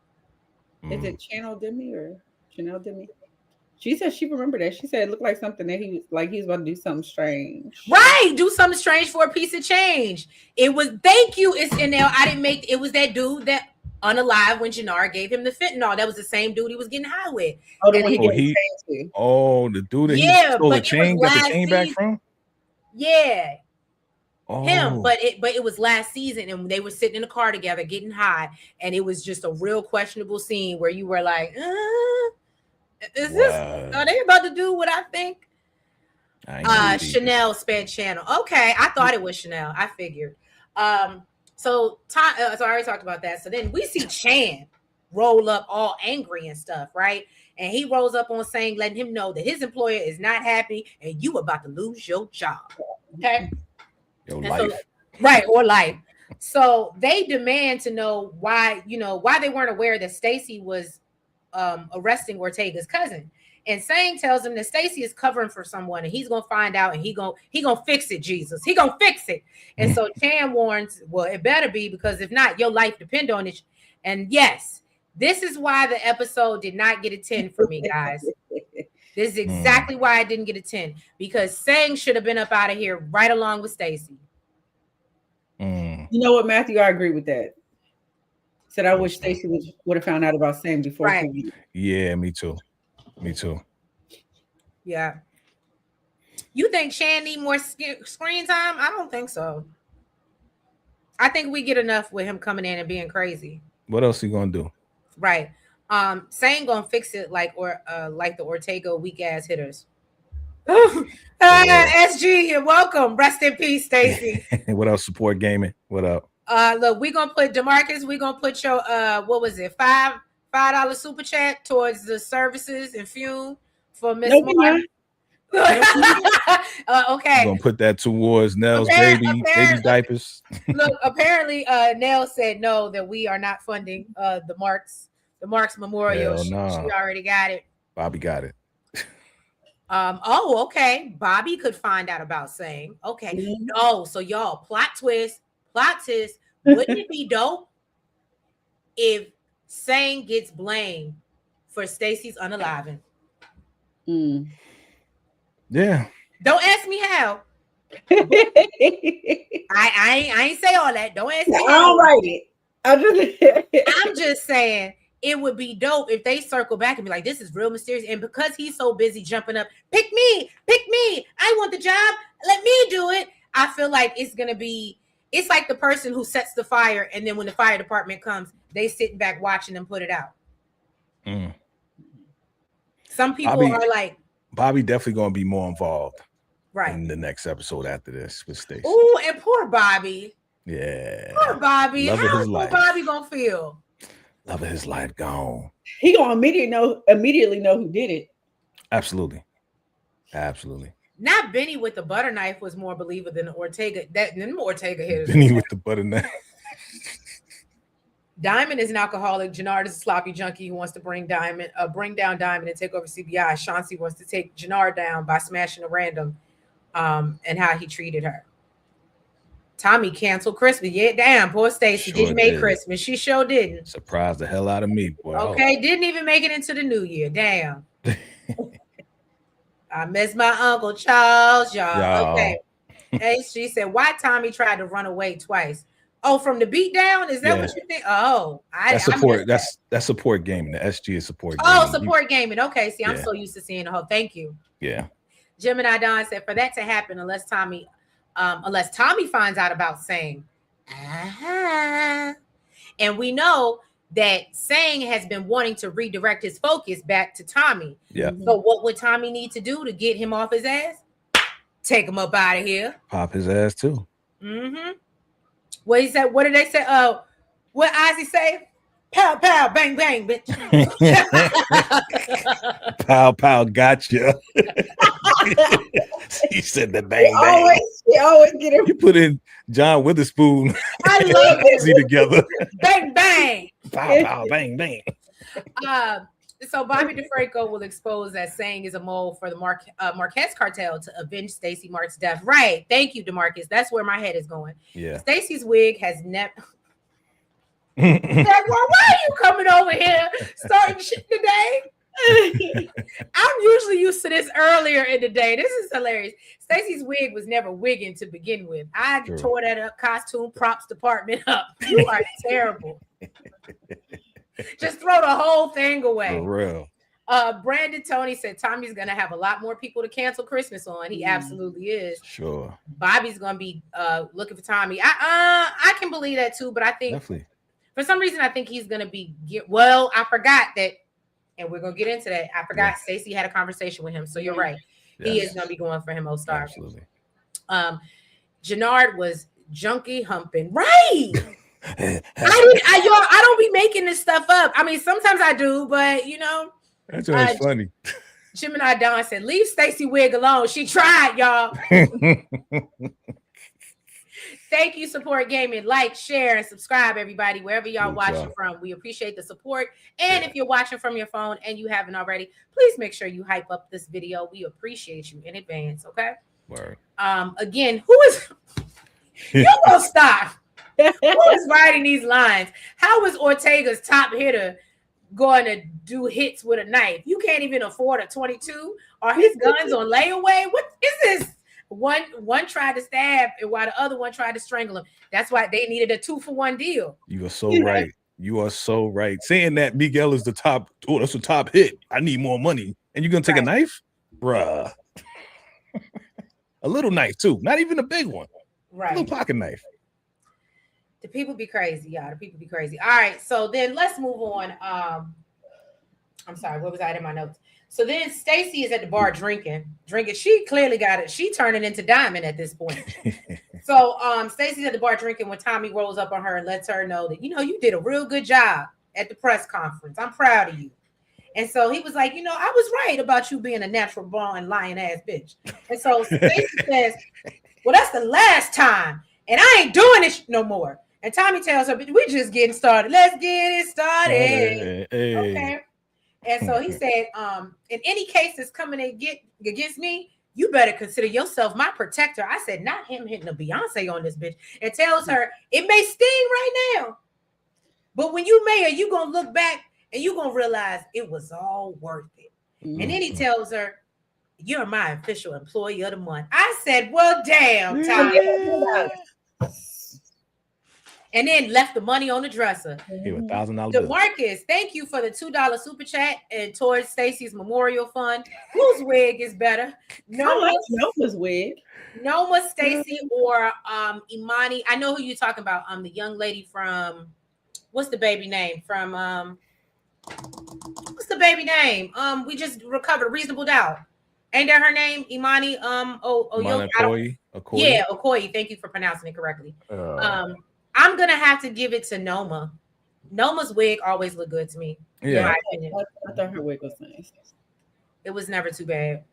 [SPEAKER 2] Is it Chanel Demi or Chanel Demi? She said she remembered that. She said it looked like something that he was about to do something strange.
[SPEAKER 1] Right, do something strange for a piece of change. It was, thank you, it's in there. I didn't make it was that dude that unalive when Jannar gave him the fentanyl. That was the same dude he was getting high with.
[SPEAKER 3] The dude that he stole the chain, got the chain back from?
[SPEAKER 1] Yeah. Him, but it was last season, and they were sitting in the car together getting high, and it was just a real questionable scene where you were like, is this, are they about to do what I think? Chanel sped channel. Okay, I thought it was Chanel. I figured. So I already talked about that. So then we see Chan roll up all angry and stuff, right? And he rolls up on saying, letting him know that his employer is not happy and you about to lose your job. Okay.
[SPEAKER 3] Your life.
[SPEAKER 1] So, right, or life. So they demand to know why they weren't aware that Stacy was arresting Ortega's cousin. And Sang tells him that Stacy is covering for someone, and he's gonna find out, and he gonna fix it, Jesus. He gonna fix it. And so Chan warns, well, it better be, because if not, your life depend on it. And yes, this is why the episode did not get a 10 for me, guys. This is exactly why I didn't get a 10, because Sang should have been up out of here right along with Stacy.
[SPEAKER 2] You know what, Matthew? I agree with that. Said I wish Stacy would have found out about Sang before.
[SPEAKER 3] Right. Yeah, me too. Me too.
[SPEAKER 1] Yeah. You think Shan need more screen time? I don't think so. I think we get enough with him coming in and being crazy.
[SPEAKER 3] What else he gonna do?
[SPEAKER 1] Right. Saying gonna fix it like the Ortega weak ass hitters. SG, you're welcome. Rest in peace, Stacy.
[SPEAKER 3] What else? Support gaming. What up?
[SPEAKER 1] Look, we're gonna put DeMarcus, we're gonna put your what was it, $5 super chat towards the services and fuel for Miss Moore. Okay.
[SPEAKER 3] I'm gonna put that towards Nell's baby diapers.
[SPEAKER 1] Look, apparently Nell said no, that we are not funding the Marks Memorial. She already got it.
[SPEAKER 3] Bobby got it.
[SPEAKER 1] Okay. Bobby could find out about Sang. Okay. No, so y'all, plot twist. Wouldn't it be dope if Sang gets blamed for Stacy's unaliving?
[SPEAKER 3] Yeah.
[SPEAKER 1] Don't ask me how. I ain't say all that. Don't ask me how.
[SPEAKER 2] I'll write it.
[SPEAKER 1] I'm just saying it would be dope if they circle back and be like, this is real mysterious. And because he's so busy jumping up, pick me. I want the job. Let me do it. I feel like it's like the person who sets the fire, and then when the fire department comes, they sitting back watching them put it out. Some people are like,
[SPEAKER 3] Bobby definitely gonna be more involved,
[SPEAKER 1] right,
[SPEAKER 3] in the next episode after this with Stacey.
[SPEAKER 1] Oh, and poor Bobby.
[SPEAKER 3] Yeah,
[SPEAKER 1] poor Bobby. How's poor Bobby gonna feel?
[SPEAKER 3] Love of his life gone.
[SPEAKER 2] He gonna immediately know who did it.
[SPEAKER 3] Absolutely.
[SPEAKER 1] Not Benny with the butter knife was more believer than Ortega. Ortega hitters.
[SPEAKER 3] Benny with the butter knife.
[SPEAKER 1] Diamond is an alcoholic. Jannard is a sloppy junkie who wants to bring down Diamond and take over CBI. Chauncey wants to take Jannard down by smashing a random, and how he treated her. Tommy canceled Christmas. Yeah, damn, poor Stacy didn't make Christmas. She sure didn't.
[SPEAKER 3] Surprised the hell out of me, boy.
[SPEAKER 1] Okay, didn't even make it into the new year. Damn. I miss my Uncle Charles, y'all. Okay. Hey, she said, why Tommy tried to run away twice? Oh, from the beatdown? Is that what you think? Oh,
[SPEAKER 3] that's support. That's support gaming. The SG is support gaming.
[SPEAKER 1] Oh, support gaming. Okay. See, I'm so used to seeing the whole. Thank you.
[SPEAKER 3] Yeah.
[SPEAKER 1] Gemini Don said, for that to happen, unless Tommy finds out about Sang. And we know that Sang has been wanting to redirect his focus back to Tommy.
[SPEAKER 3] Yeah.
[SPEAKER 1] So what would Tommy need to do to get him off his ass? Take him up out of here.
[SPEAKER 3] Pop his ass too.
[SPEAKER 1] Mm-hmm. What he said? What did they say? What Ozzy say? Pow pow bang bang, bitch.
[SPEAKER 3] Pow pow, gotcha. He said the bang bang.
[SPEAKER 2] She always get it.
[SPEAKER 3] You put in John Witherspoon.
[SPEAKER 1] I love
[SPEAKER 3] it together.
[SPEAKER 1] Bang bang.
[SPEAKER 3] Pow pow bang bang.
[SPEAKER 1] So Bobby DeFranco will expose that Sang is a mole for the Marquez cartel to avenge Stacey Mark's death. Right. Thank you, DeMarcus. That's where my head is going.
[SPEAKER 3] Yeah.
[SPEAKER 1] Stacey's wig has never. Like, well, why are you coming over here starting shit today? I'm usually used to this earlier in the day. This is hilarious. Stacey's wig was never wigging to begin with. I tore that up costume props department up. You are terrible. Just throw the whole thing away.
[SPEAKER 3] For real.
[SPEAKER 1] Brandon Tony said Tommy's gonna have a lot more people to cancel Christmas on. He absolutely is.
[SPEAKER 3] Sure.
[SPEAKER 1] Bobby's gonna be looking for Tommy. I can believe that too, but I think
[SPEAKER 3] Definitely.
[SPEAKER 1] For some reason I think he's gonna be well. I forgot that, and we're gonna get into that. I forgot Stacey had a conversation with him, so you're right. Yes. He is gonna be going for him, O-Star.
[SPEAKER 3] Absolutely.
[SPEAKER 1] Jannard was junkie humping, right? I don't be making this stuff up. I mean, sometimes I do, but you know,
[SPEAKER 3] that's just funny.
[SPEAKER 1] Gemini Don said, "Leave Stacey wig alone. She tried, y'all." Thank you, Support Gaming. Like, share, and subscribe, everybody, wherever y'all watching from. We appreciate the support. And if you're watching from your phone and you haven't already, please make sure you hype up this video. We appreciate you in advance. Okay.
[SPEAKER 3] Word.
[SPEAKER 1] Again, who is you gonna stop? Who is writing these lines? How is Ortega's top hitter going to do hits with a knife? You can't even afford a 22. Are his guns on layaway? What is this? One tried to stab, and while the other one tried to strangle him. That's why they needed a 2-for-1 deal.
[SPEAKER 3] You are so right. You are so right. Saying that Miguel is the top, that's the top hit. I need more money. And you're gonna take a knife? Bruh. A little knife too. Not even a big one.
[SPEAKER 1] Right.
[SPEAKER 3] A little pocket knife.
[SPEAKER 1] The people be crazy, y'all. The people be crazy. All right, so then let's move on. I'm sorry, what was I in my notes? So then Stacey is at the bar drinking. She clearly got it. She turning into Diamond at this point. So Stacey's at the bar drinking when Tommy rolls up on her and lets her know that, you know, you did a real good job at the press conference. I'm proud of you. And so he was like, you know, I was right about you being a natural born lying ass bitch. And so Stacey says, well, that's the last time. And I ain't doing this no more. And Tommy tells her, we just getting started. Let's get it started. Hey. Okay. And so he said, in any case that's coming against me, you better consider yourself my protector. I said, not him hitting a Beyonce on this bitch. And tells her, it may sting right now, but when you mayor, you going to look back and you going to realize it was all worth it. Mm-hmm. And then he tells her, you're my official employee of the month. I said, well, damn, Tommy. Yeah. And then left the money on the dresser.
[SPEAKER 3] $1,000.
[SPEAKER 1] DeMarcus, thank you for the $2 super chat and towards Stacey's memorial fund. Whose wig is better?
[SPEAKER 2] Noma's wig.
[SPEAKER 1] Noma, Stacey, or Imani. I know who you're talking about. The young lady from what's the baby name? From what's the baby name? We just recovered Reasonable Doubt. Ain't that her name? Imani.
[SPEAKER 3] Okoye.
[SPEAKER 1] Yeah, Okoye. Thank you for pronouncing it correctly. I'm gonna have to give it to Noma. Noma's wig always looked good to me.
[SPEAKER 3] Yeah,
[SPEAKER 2] I thought her wig was nice.
[SPEAKER 1] It was never too bad.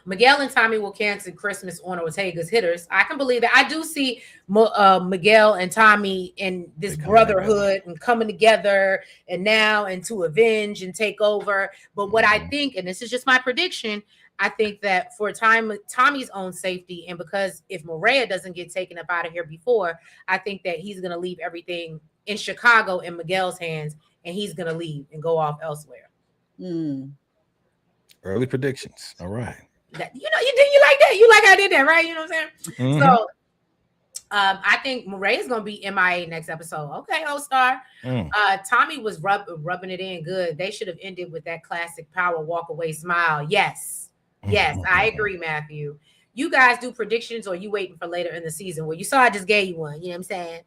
[SPEAKER 1] Miguel and Tommy will cancel Christmas on Ortega's hitters. I can believe that. I do see Miguel and Tommy in this brotherhood and coming together and now and to avenge and take over. But what I think, and this is just my prediction, I think that for Tommy's own safety, and because if Maria doesn't get taken up out of here before, I think that he's going to leave everything in Chicago in Miguel's hands, and he's going to leave and go off elsewhere.
[SPEAKER 3] Early predictions. All right.
[SPEAKER 1] You like that? You like I did that, right? You know what I'm saying? Mm-hmm. So I think Maria's going to be MIA next episode. Okay, O-Star. Tommy was rubbing it in good. They should have ended with that classic power walk away smile. Yes, I agree, Matthew. You guys do predictions or you waiting for later in the season? Well, you saw I just gave you one. You know what I'm saying?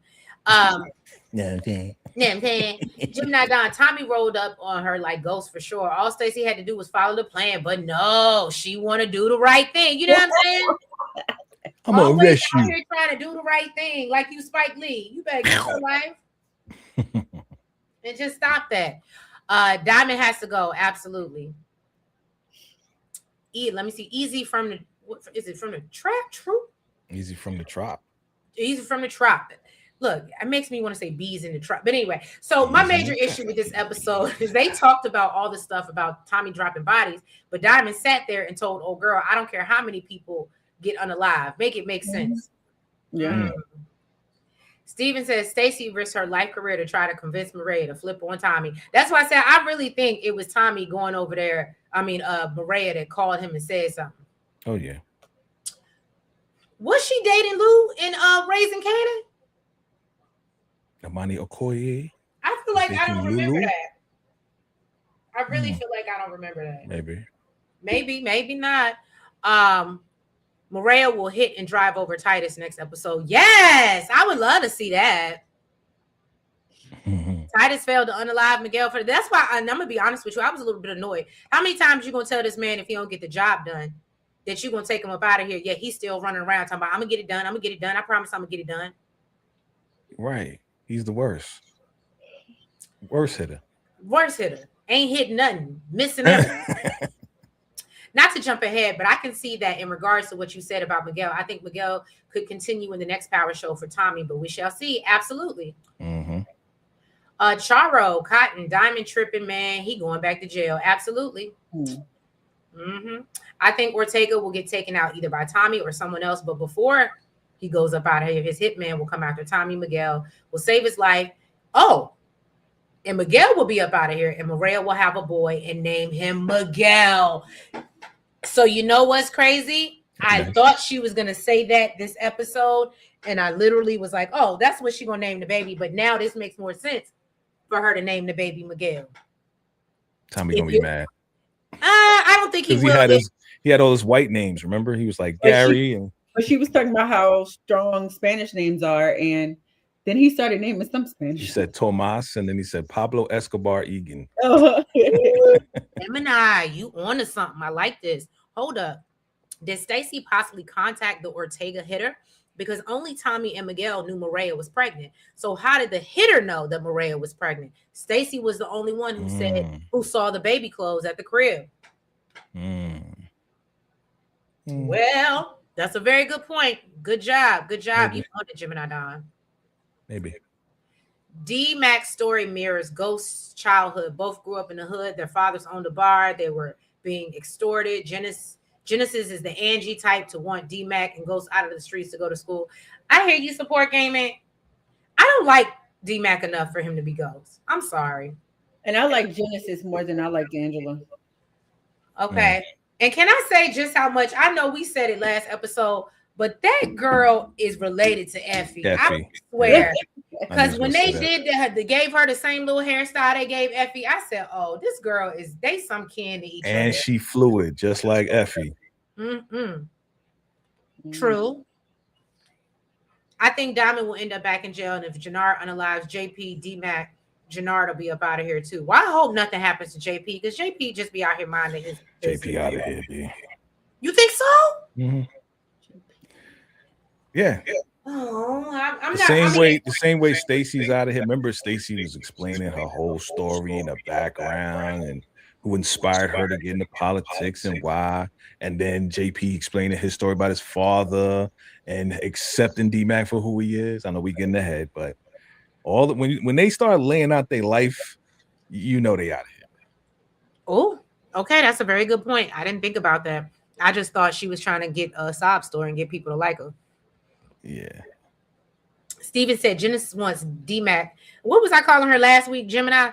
[SPEAKER 1] Yeah, I'm saying Gemini Dawn, Tommy rolled up on her like ghost for sure. All Stacey had to do was follow the plan, but no, she want to do the right thing. You know what I'm saying?
[SPEAKER 3] I'm gonna
[SPEAKER 1] Always
[SPEAKER 3] arrest
[SPEAKER 1] out
[SPEAKER 3] you.
[SPEAKER 1] here trying to do the right thing, like you Spike Lee. You better get your life and just stop that. Diamond has to go, absolutely. Let me see. Easy from the what is it from the trap? True.
[SPEAKER 3] Easy from the trop.
[SPEAKER 1] Easy from the trap. Look, it makes me want to say bees in the trap. But anyway, so my major issue with this episode is they talked about all the stuff about Tommy dropping bodies, but Diamond sat there and told old girl, I don't care how many people get unalive. Make it make sense.
[SPEAKER 2] Yeah.
[SPEAKER 1] Steven says Stacey risked her life career to try to convince Maria to flip on Tommy. That's why I said I really think it was Tommy going over there. I mean, Maria that called him and said something.
[SPEAKER 3] Oh yeah.
[SPEAKER 1] Was she dating Lou in Raising Canaan?
[SPEAKER 3] Amani Okoye.
[SPEAKER 1] I feel like I don't remember
[SPEAKER 3] Lulu?
[SPEAKER 1] that. I really feel like I don't remember that. Maybe not. Maria will hit and drive over Titus next episode. Yes, I would love to see that. Titus failed to unalive Miguel for that's why I'm gonna be honest with you. I was a little bit annoyed. How many times you gonna tell this man if he don't get the job done that you gonna take him up out of here? Yeah, he's still running around talking about I'm gonna get it done. I'm gonna get it done. I promise I'm gonna get it done.
[SPEAKER 3] Right. He's the worst. Worst hitter.
[SPEAKER 1] Worst hitter. Ain't hitting nothing. Missing everything. Not to jump ahead, but I can see that in regards to what you said about Miguel. I think Miguel could continue in the next power show for Tommy, but we shall see. Absolutely. Charo, Cotton, Diamond tripping, man. He going back to jail. Absolutely. I think Ortega will get taken out either by Tommy or someone else, but before he goes up out of here, his hitman will come after Tommy. Miguel will save his life. Oh, and Miguel will be up out of here, and Maria will have a boy and name him Miguel. So you know what's crazy? I thought she was going to say that this episode, and I literally was like, oh, that's what she's going to name the baby. But now this makes more sense for her to name the baby Miguel.
[SPEAKER 3] Tommy going to be mad.
[SPEAKER 1] I don't think he will.
[SPEAKER 3] He had all his white names, remember? He was like Gary.
[SPEAKER 2] But she was talking about how strong Spanish names are, and then he started naming some Spanish.
[SPEAKER 3] He said Tomas, and then he said Pablo Escobar Egan.
[SPEAKER 1] Gemini, you on to something. I like this. Hold up. Did Stacey possibly contact the Ortega hitter? Because only Tommy and Miguel knew Maria was pregnant. So how did the hitter know that Maria was pregnant? Stacey was the only one who said who saw the baby clothes at the crib. Well, that's a very good point. Good job. Good job.
[SPEAKER 3] Maybe.
[SPEAKER 1] You found it, Gemini Don.
[SPEAKER 3] Maybe.
[SPEAKER 1] D-Mac's story mirrors Ghost's childhood. Both grew up in the hood. Their fathers owned a bar. They were being extorted. Genesis is the Angie type to want D-Mac and Ghost out of the streets to go to school. I hear you support gaming. I don't like D-Mac enough for him to be Ghost. I'm sorry.
[SPEAKER 2] And I like Genesis more than I like Angela.
[SPEAKER 1] Okay. And can I say just how much? I know we said it last episode, but that girl is related to Effie. I swear. Because when they did that, they gave her the same little hairstyle they gave Effie. I said, oh, this girl they some kin to each other.
[SPEAKER 3] And she fluid, just like Effie.
[SPEAKER 1] True. I think Diamond will end up back in jail. And if Jannard unalives JP, D-Mac, Jannard will be up out of here too. Well, I hope nothing happens to JP because JP just be out here minding his business.
[SPEAKER 3] JP out of here, B.
[SPEAKER 1] You think so?
[SPEAKER 3] Yeah.
[SPEAKER 1] Oh, I'm
[SPEAKER 3] the
[SPEAKER 1] not.
[SPEAKER 3] The same way Stacey's out of here. Remember, Stacey was explaining her whole story and the background and who inspired her to get into politics and why. And then JP explaining his story about his father and accepting D-Mac for who he is. I know we're getting ahead, but when they start laying out their life, you know they out of here.
[SPEAKER 1] Oh, okay, that's a very good point. I didn't think about that. I just thought she was trying to get a sob story and get people to like her.
[SPEAKER 3] Yeah.
[SPEAKER 1] Steven said Genesis wants D-Mac. What was I calling her last week, Gemini?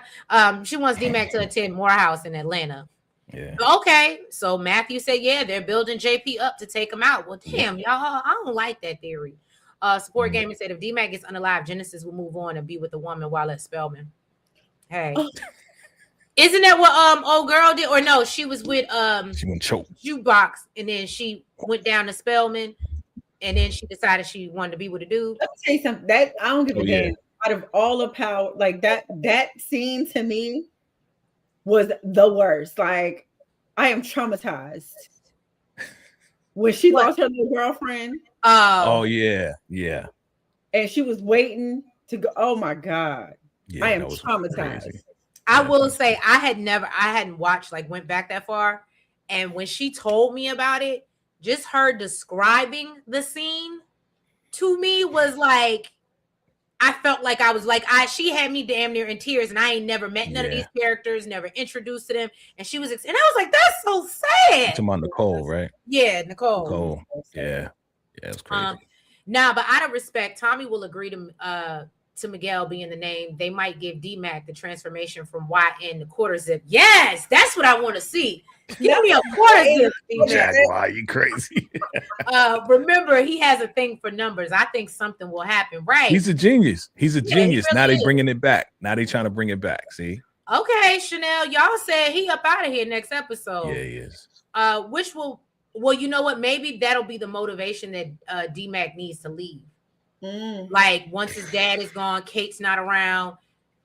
[SPEAKER 1] She wants D-Mac to attend Morehouse in Atlanta.
[SPEAKER 3] Yeah.
[SPEAKER 1] Okay. So Matthew said, yeah, they're building JP up to take him out. Well, damn, y'all, I don't like that theory. Sport Gaming said if D-Mac gets unalive, Genesis will move on and be with a woman while at Spelman. Hey. Isn't that what old girl did? Or no, she was with
[SPEAKER 3] she went choke.
[SPEAKER 1] Jukebox, and then she went down to Spelman. And then she decided she wanted to be with a dude.
[SPEAKER 2] Let me tell you something. That I don't give a damn. out of all the power, like that scene to me was the worst. Like, I am traumatized. When she lost her little girlfriend.
[SPEAKER 3] Oh yeah.
[SPEAKER 2] And she was waiting to go. Oh my God.
[SPEAKER 3] Yeah,
[SPEAKER 2] I am traumatized.
[SPEAKER 3] Crazy.
[SPEAKER 1] I will say I hadn't watched, like, went back that far. And when she told me about it, just her describing the scene to me was like, I felt like I was like, she had me damn near in tears, and I ain't never met none of these characters, never introduced to them. And she was, and I was like, that's so sad.
[SPEAKER 3] You're talking about Nicole, right?
[SPEAKER 1] Yeah, Nicole.
[SPEAKER 3] Yeah, it's crazy.
[SPEAKER 1] Now, but out of respect, Tommy will agree to Miguel being the name. They might give D-Mac the transformation from YN to quarter zip. Yes, that's what I want to see. Give me a quarter zip.
[SPEAKER 3] Jaguar, you crazy.
[SPEAKER 1] Remember, he has a thing for numbers. I think something will happen, right?
[SPEAKER 3] He's a genius. He's a genius.
[SPEAKER 1] Really
[SPEAKER 3] now they bringing it back. Now they trying to bring it back. See?
[SPEAKER 1] Okay, Chanel, y'all said he up out of here next episode.
[SPEAKER 3] Yeah, he is.
[SPEAKER 1] Which will, well, you know what? Maybe that'll be the motivation that D-Mac needs to leave. Like, once his dad is gone, Kate's not around.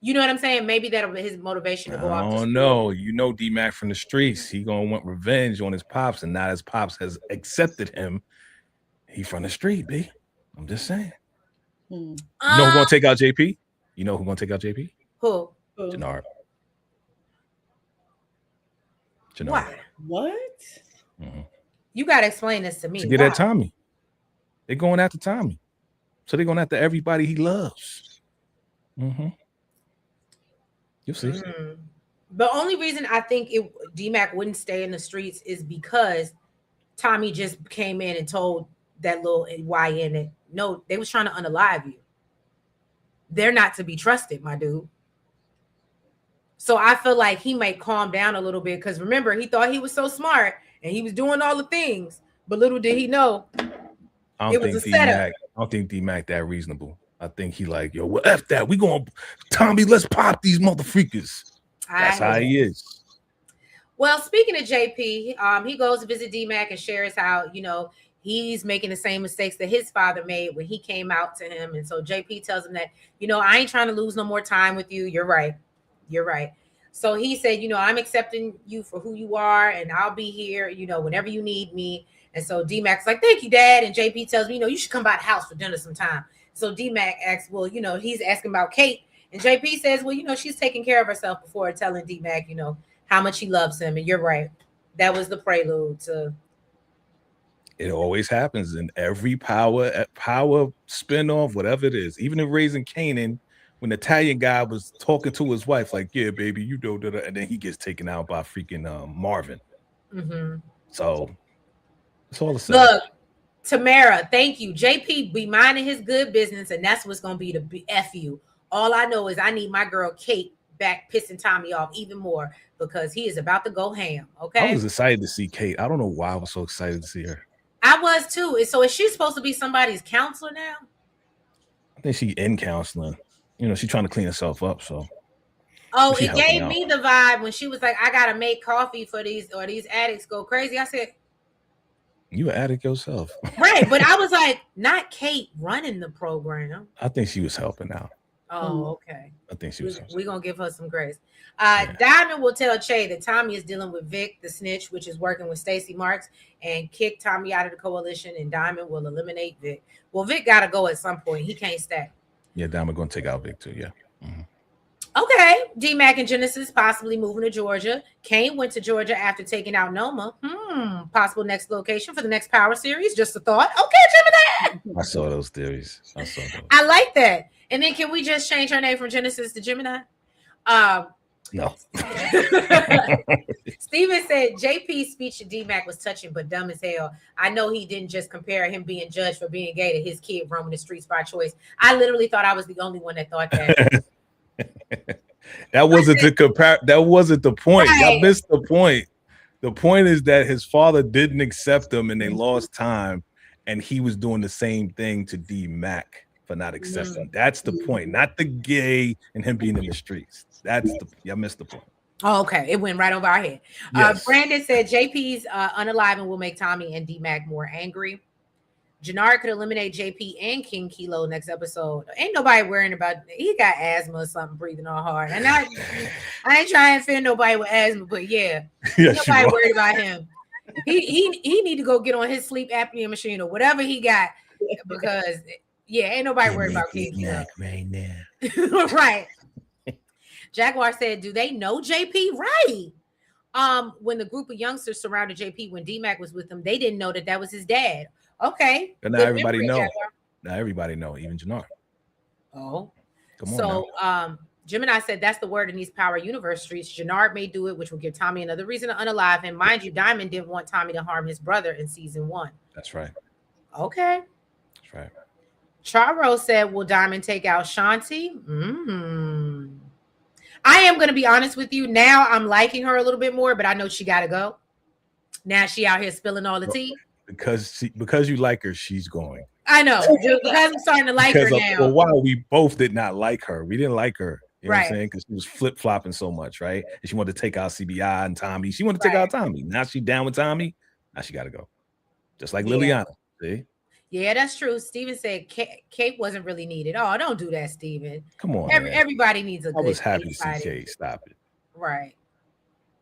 [SPEAKER 1] You know what I'm saying? Maybe that'll be his motivation to go off.
[SPEAKER 3] Oh no, you know D-Mac from the streets. He gonna want revenge on his pops, and now his pops has accepted him. He from the street, B. I'm just saying. You know who's gonna take out JP? You know who's gonna take out JP?
[SPEAKER 1] Who?
[SPEAKER 3] Jannard.
[SPEAKER 2] What?
[SPEAKER 3] Mm-hmm.
[SPEAKER 1] You gotta explain this to me.
[SPEAKER 3] To get at Tommy. They're going after Tommy. So they're going after everybody he loves. Mm-hmm. You'll see.
[SPEAKER 1] The only reason I think D-Mac wouldn't stay in the streets is because Tommy just came in and told that little YN that no, they was trying to unalive you. They're not to be trusted, my dude. So I feel like he might calm down a little bit, because remember, he thought he was so smart and he was doing all the things, but little did he know it was a setup.
[SPEAKER 3] I don't think D-Mac that reasonable. I think he like, yo, well, F that. We going, Tommy, let's pop these motherfuckers. That's how he is.
[SPEAKER 1] Well, speaking of JP, he goes to visit D-Mac and shares how, he's making the same mistakes that his father made when he came out to him. And so JP tells him that, I ain't trying to lose no more time with you. You're right. So he said, I'm accepting you for who you are, and I'll be here, whenever you need me. And so D-Mac's like, thank you, Dad. And JP tells me, you should come by the house for dinner sometime. So D-Mac asks, well, he's asking about Kate. And JP says, well, she's taking care of herself, before telling D-Mac, how much he loves him. And you're right. That was the prelude to.
[SPEAKER 3] It always happens in every power spinoff, whatever it is. Even in Raising Kanan, when the Italian guy was talking to his wife, like, yeah, baby, and then he gets taken out by freaking Marvin.
[SPEAKER 1] Mm-hmm.
[SPEAKER 3] So it's all the same.
[SPEAKER 1] Look, Tamara, thank you. JP be minding his good business, and that's what's going to be the F you. All I know is I need my girl Kate back, pissing Tommy off even more, because he is about to go ham. Okay.
[SPEAKER 3] I was excited to see Kate. I don't know why I was so excited to see her.
[SPEAKER 1] I was too. So is she supposed to be somebody's counselor now?
[SPEAKER 3] I think she in counseling. She's trying to clean herself up. So.
[SPEAKER 1] Oh, it gave me the vibe when she was like, I gotta make coffee for these addicts go crazy. I said,
[SPEAKER 3] you an addict yourself.
[SPEAKER 1] Right, but I was like, not Kate running the program.
[SPEAKER 3] I think she was helping out.
[SPEAKER 1] Oh, okay.
[SPEAKER 3] I think she was.
[SPEAKER 1] We're gonna give her some grace. Diamond will tell Che that Tommy is dealing with Vic, the snitch, which is working with Stacey Marks, and kick Tommy out of the coalition, and Diamond will eliminate Vic. Well, Vic gotta go at some point. He can't stay. Yeah,
[SPEAKER 3] Diamond gonna take out Vic too. Yeah. Mm-hmm.
[SPEAKER 1] Okay, D-Mac and Genesis possibly moving to Georgia. Kane went to Georgia after taking out Noma. Possible next location for the next Power series. Just a thought. Okay, Gemini.
[SPEAKER 3] I saw those theories.
[SPEAKER 1] I like that. And then can we just change her name from Genesis to Gemini?
[SPEAKER 3] No.
[SPEAKER 1] Steven said JP's speech to D-Mac was touching but dumb as hell. I know he didn't just compare him being judged for being gay to his kid roaming the streets by choice. I literally thought I was the only one that thought that.
[SPEAKER 3] That wasn't the compare. That wasn't the point. Right. Y'all missed the point. The point is that his father didn't accept him, and they lost time, and he was doing the same thing to D-Mac for not accepting. That's the point, not the gay and him being in the streets. Y'all missed the point.
[SPEAKER 1] Oh, okay. It went right over our head. Yes. Brandon said JP's unaliving will make Tommy and D-Mac more angry. Jannard could eliminate JP and King Kilo next episode. Ain't nobody worrying about. He got asthma or something, breathing all hard. And I ain't trying to offend nobody with asthma, but yeah, nobody worried about him. He need to go get on his sleep apnea machine or whatever he got, because ain't nobody worried about King Kilo
[SPEAKER 3] right now.
[SPEAKER 1] right. Jaguar said, "Do they know JP?" Right. When the group of youngsters surrounded JP when D-Mac was with them, they didn't know that was his dad. Okay.
[SPEAKER 3] But now everybody know. Now everybody know, even Jannard.
[SPEAKER 1] Oh.
[SPEAKER 3] Come on.
[SPEAKER 1] So Gemini said that's the word in these Power Universe streets. Jannard may do it, which will give Tommy another reason to unalive him. Mind you, Diamond didn't want Tommy to harm his brother in season 1.
[SPEAKER 3] That's right.
[SPEAKER 1] Okay.
[SPEAKER 3] That's right.
[SPEAKER 1] Charo said, will Diamond take out Shanti? I am going to be honest with you. Now I'm liking her a little bit more, but I know she got to go. Now she out here spilling all the tea.
[SPEAKER 3] Because you like her, she's going.
[SPEAKER 1] I know. Because I'm starting to like her now.
[SPEAKER 3] For a while, we both did not like her. We didn't like her. You know what I'm saying? Because she was flip-flopping so much, right? And she wanted to take out CBI and Tommy. She wanted to take out Tommy. Now she down with Tommy. Now she got to go. Just like Liliana. See?
[SPEAKER 1] Yeah, that's true. Steven said Kate wasn't really needed. Oh, don't do that, Steven.
[SPEAKER 3] Come on.
[SPEAKER 1] Everybody needs a good.
[SPEAKER 3] I was happy to see Kate. Stop it.
[SPEAKER 1] Right.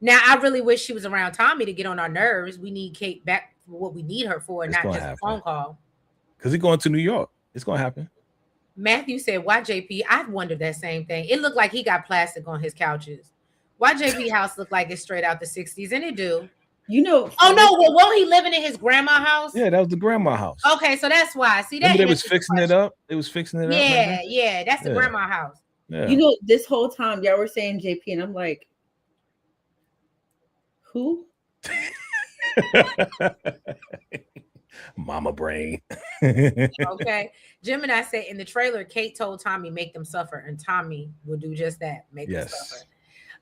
[SPEAKER 1] Now, I really wish she was around Tommy to get on our nerves. We need Kate back for what we need her for, and not just a phone call.
[SPEAKER 3] Because he's going to New York. It's going to happen.
[SPEAKER 1] Matthew said, why JP? I've wondered that same thing. It looked like he got plastic on his couches. Why JP house looked like it's straight out the 60s? And it do.
[SPEAKER 2] You know.
[SPEAKER 1] Oh, no. Well, won't he living in his grandma's house?
[SPEAKER 3] Yeah, that was the grandma house.
[SPEAKER 1] Okay, so that's why. See, that
[SPEAKER 3] they was fixing it up. They was fixing it up.
[SPEAKER 1] Yeah. That's the grandma house.
[SPEAKER 3] Yeah.
[SPEAKER 2] You know, this whole time y'all were saying JP, and I'm like, who?
[SPEAKER 3] Mama brain.
[SPEAKER 1] Okay. Gemini said in the trailer, Kate told Tommy, make them suffer, and Tommy will do just that, make them suffer.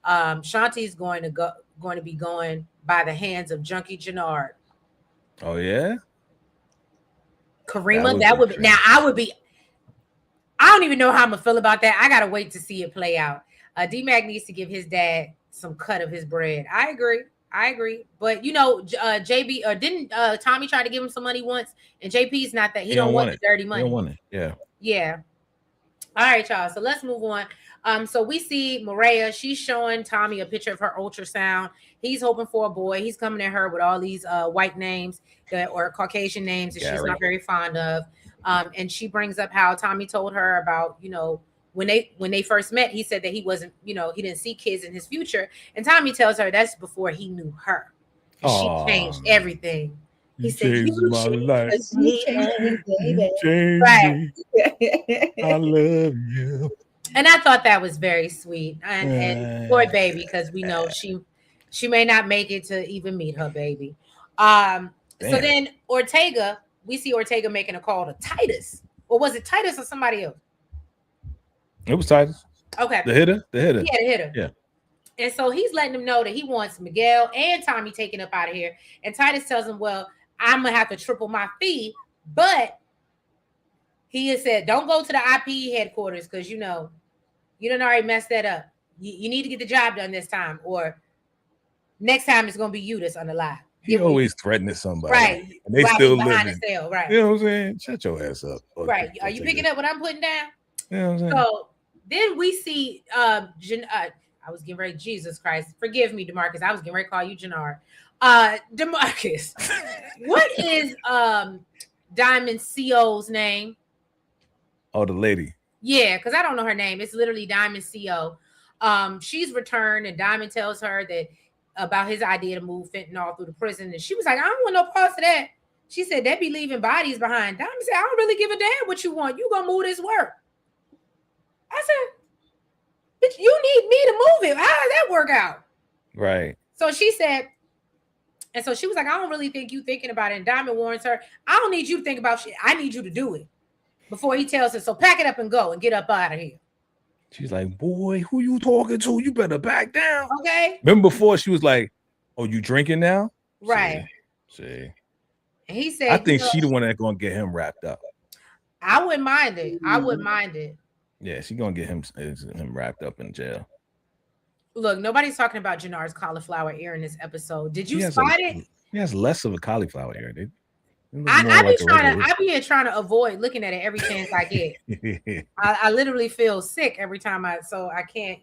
[SPEAKER 1] Shanti's going to be going by the hands of Junkie Jannard.
[SPEAKER 3] Oh yeah.
[SPEAKER 1] Karima, that would be now. I don't even know how I'm gonna feel about that. I gotta wait to see it play out. D-Mac needs to give his dad some cut of his bread. I agree. But you know, JB didn't Tommy try to give him some money once, and JP's not that. He don't want the dirty money.
[SPEAKER 3] He don't want it.
[SPEAKER 1] Yeah. All right, y'all. So let's move on. So we see Maria. She's showing Tommy a picture of her ultrasound. He's hoping for a boy. He's coming at her with all these white names or Caucasian names that she's not very fond of. And she brings up how Tommy told her about, you know, when they first met, he said that he wasn't, you know, he didn't see kids in his future. And Tommy tells her that's before he knew her. She changed everything. He said, "You
[SPEAKER 3] my life.
[SPEAKER 1] changed right.
[SPEAKER 3] I love you."
[SPEAKER 1] And I thought that was very sweet. And poor baby, because we know she may not make it to even meet her baby. So then Ortega, we see Ortega making a call to Titus. Or was it Titus or somebody else?
[SPEAKER 3] It was Titus.
[SPEAKER 1] Okay.
[SPEAKER 3] The hitter?
[SPEAKER 1] Yeah, the hitter.
[SPEAKER 3] Yeah.
[SPEAKER 1] And so he's letting them know that he wants Miguel and Tommy taken up out of here. And Titus tells him, well, I'm going to have to triple my fee. But he has said, don't go to the IP headquarters because, you know, you done already messed that up. You need to get the job done this time. Or next time it's going to be you that's unalive.
[SPEAKER 3] He always threatening somebody.
[SPEAKER 1] Right.
[SPEAKER 3] And they still living.
[SPEAKER 1] The cell, right.
[SPEAKER 3] You know what I'm saying? Shut your ass up.
[SPEAKER 1] Right. Are you picking up what I'm putting down?
[SPEAKER 3] You know what I'm saying?
[SPEAKER 1] So then we see I was getting ready, Jesus Christ. Forgive me, DeMarcus. I was getting ready to call you Jannard. DeMarcus, what is Diamond CO's name?
[SPEAKER 3] Oh, the lady.
[SPEAKER 1] Yeah, because I don't know her name. It's literally Diamond CO. She's returned, and Diamond tells her that about his idea to move fentanyl through the prison. And she was like, I don't want no parts of that. She said, they be leaving bodies behind. Diamond said, I don't really give a damn what you want. You gonna move this work. I said, bitch, you need me to move it. How does that work out?
[SPEAKER 3] Right.
[SPEAKER 1] So she said, and so she was like, I don't really think you thinking about it. And Diamond warns her, I don't need you to think about shit. I need you to do it before he tells her. So pack it up and go and get up out of here.
[SPEAKER 3] She's like, boy, who you talking to? You better back down.
[SPEAKER 1] Okay.
[SPEAKER 3] Remember before she was like, oh, you drinking now?
[SPEAKER 1] Right.
[SPEAKER 3] See.
[SPEAKER 1] And he said,
[SPEAKER 3] I think she the one that's gonna get him wrapped up.
[SPEAKER 1] I wouldn't mind it. I wouldn't mind it.
[SPEAKER 3] Yeah, she's gonna get him wrapped up in jail.
[SPEAKER 1] Look, nobody's talking about Jannard's cauliflower ear in this episode. Did you spot it?
[SPEAKER 3] He has less of a cauliflower ear, dude.
[SPEAKER 1] I be trying to avoid looking at it every chance I get. I literally feel sick every time I can't,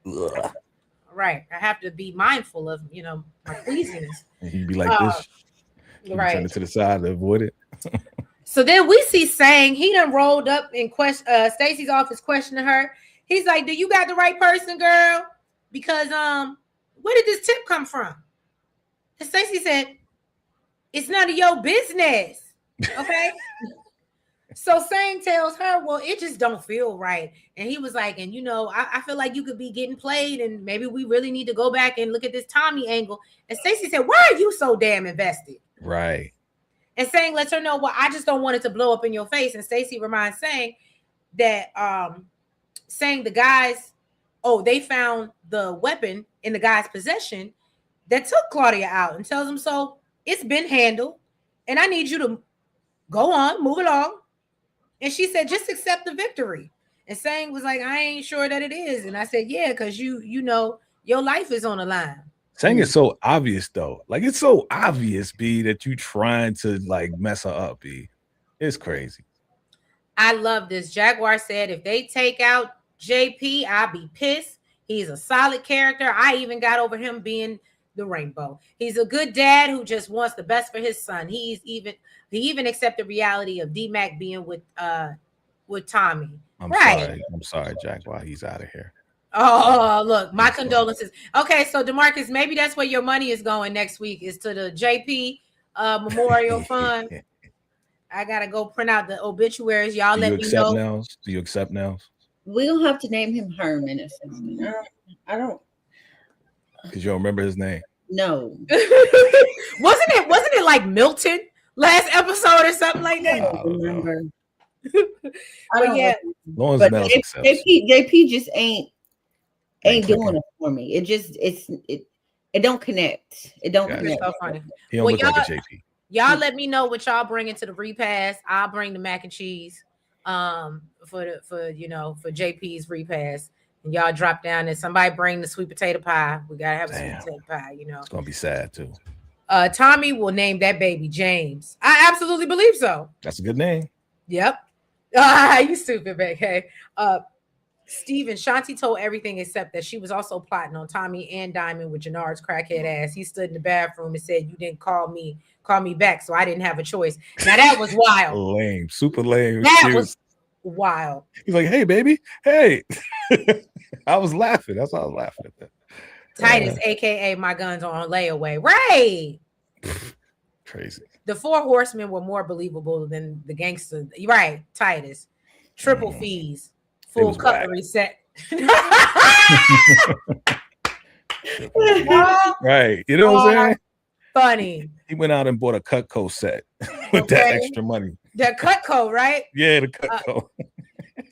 [SPEAKER 3] Ugh.
[SPEAKER 1] right. I have to be mindful of, my queasiness.
[SPEAKER 3] And he'd be like this.
[SPEAKER 1] Right.
[SPEAKER 3] Turn it to the side to avoid it.
[SPEAKER 1] So then we see Sang, he done rolled up in Stacey's office questioning her. He's like, do you got the right person, girl? Because where did this tip come from? And Stacey said, it's none of your business. Okay. So Sang tells her, well, it just don't feel right. And he was like, and I feel like you could be getting played, and maybe we really need to go back and look at this Tommy angle. And Stacey said, why are you so damn invested?
[SPEAKER 3] Right.
[SPEAKER 1] And Sang lets her know, well, I just don't want it to blow up in your face. And Stacey reminds Sang that the guys, they found the weapon in the guy's possession that took Claudia out, and tells him, so it's been handled, and I need you to go on, move along. And she said, just accept the victory. And Sang was like, I ain't sure that it is. And I said, yeah, because you know your life is on the line.
[SPEAKER 3] Saying it's so obvious though. Like, it's so obvious, B, that you trying to like mess her up, B. It's crazy.
[SPEAKER 1] I love this. Jaguar said, if they take out JP, I'll be pissed. He's a solid character. I even got over him being the rainbow. He's a good dad who just wants the best for his son. He even accepted reality of D-Mac being with Tommy.
[SPEAKER 3] I'm sorry, Jaguar. He's out of here.
[SPEAKER 1] Oh, look, my condolences. Okay, so DeMarcus, maybe that's where your money is going next week, is to the JP Memorial Fund. I gotta go print out the obituaries. Y'all let me know.
[SPEAKER 3] Do you accept now?
[SPEAKER 5] We don't have to name him Herman or something. I don't.
[SPEAKER 3] Because you don't remember his name.
[SPEAKER 5] No.
[SPEAKER 1] Wasn't it like Milton last episode or something like that?
[SPEAKER 5] I don't remember.
[SPEAKER 1] I don't know.
[SPEAKER 3] As long as
[SPEAKER 5] JP just ain't doing it for me. It don't connect. It don't connect.
[SPEAKER 1] So funny.
[SPEAKER 3] He don't look like a JP.
[SPEAKER 1] Y'all let me know what y'all bringing to the repast. I'll bring the mac and cheese for JP's repast. And y'all drop down and somebody bring the sweet potato pie. We gotta have a sweet potato pie,
[SPEAKER 3] It's gonna be sad too.
[SPEAKER 1] Tommy will name that baby James. I absolutely believe so.
[SPEAKER 3] That's a good name.
[SPEAKER 1] Yep. You stupid, babe. Hey. Steven, Shanti told everything except that she was also plotting on Tommy and Diamond with Jannard's crackhead ass. He stood in the bathroom and said, you didn't call me back, so I didn't have a choice. Now that was wild.
[SPEAKER 3] Lame, super lame.
[SPEAKER 1] That was wild.
[SPEAKER 3] He's like, hey, baby, hey. I was laughing. That's why I was laughing at that.
[SPEAKER 1] Titus, aka my guns are on layaway. Right.
[SPEAKER 3] Crazy.
[SPEAKER 1] The 4 horsemen were more believable than the gangster. Right, Titus. Triple fees. Full cutlery set.
[SPEAKER 3] Right. You know what I'm saying?
[SPEAKER 1] Funny.
[SPEAKER 3] He went out and bought a Cutco set with that extra money.
[SPEAKER 1] The Cutco, right?
[SPEAKER 3] Yeah, the Cutco.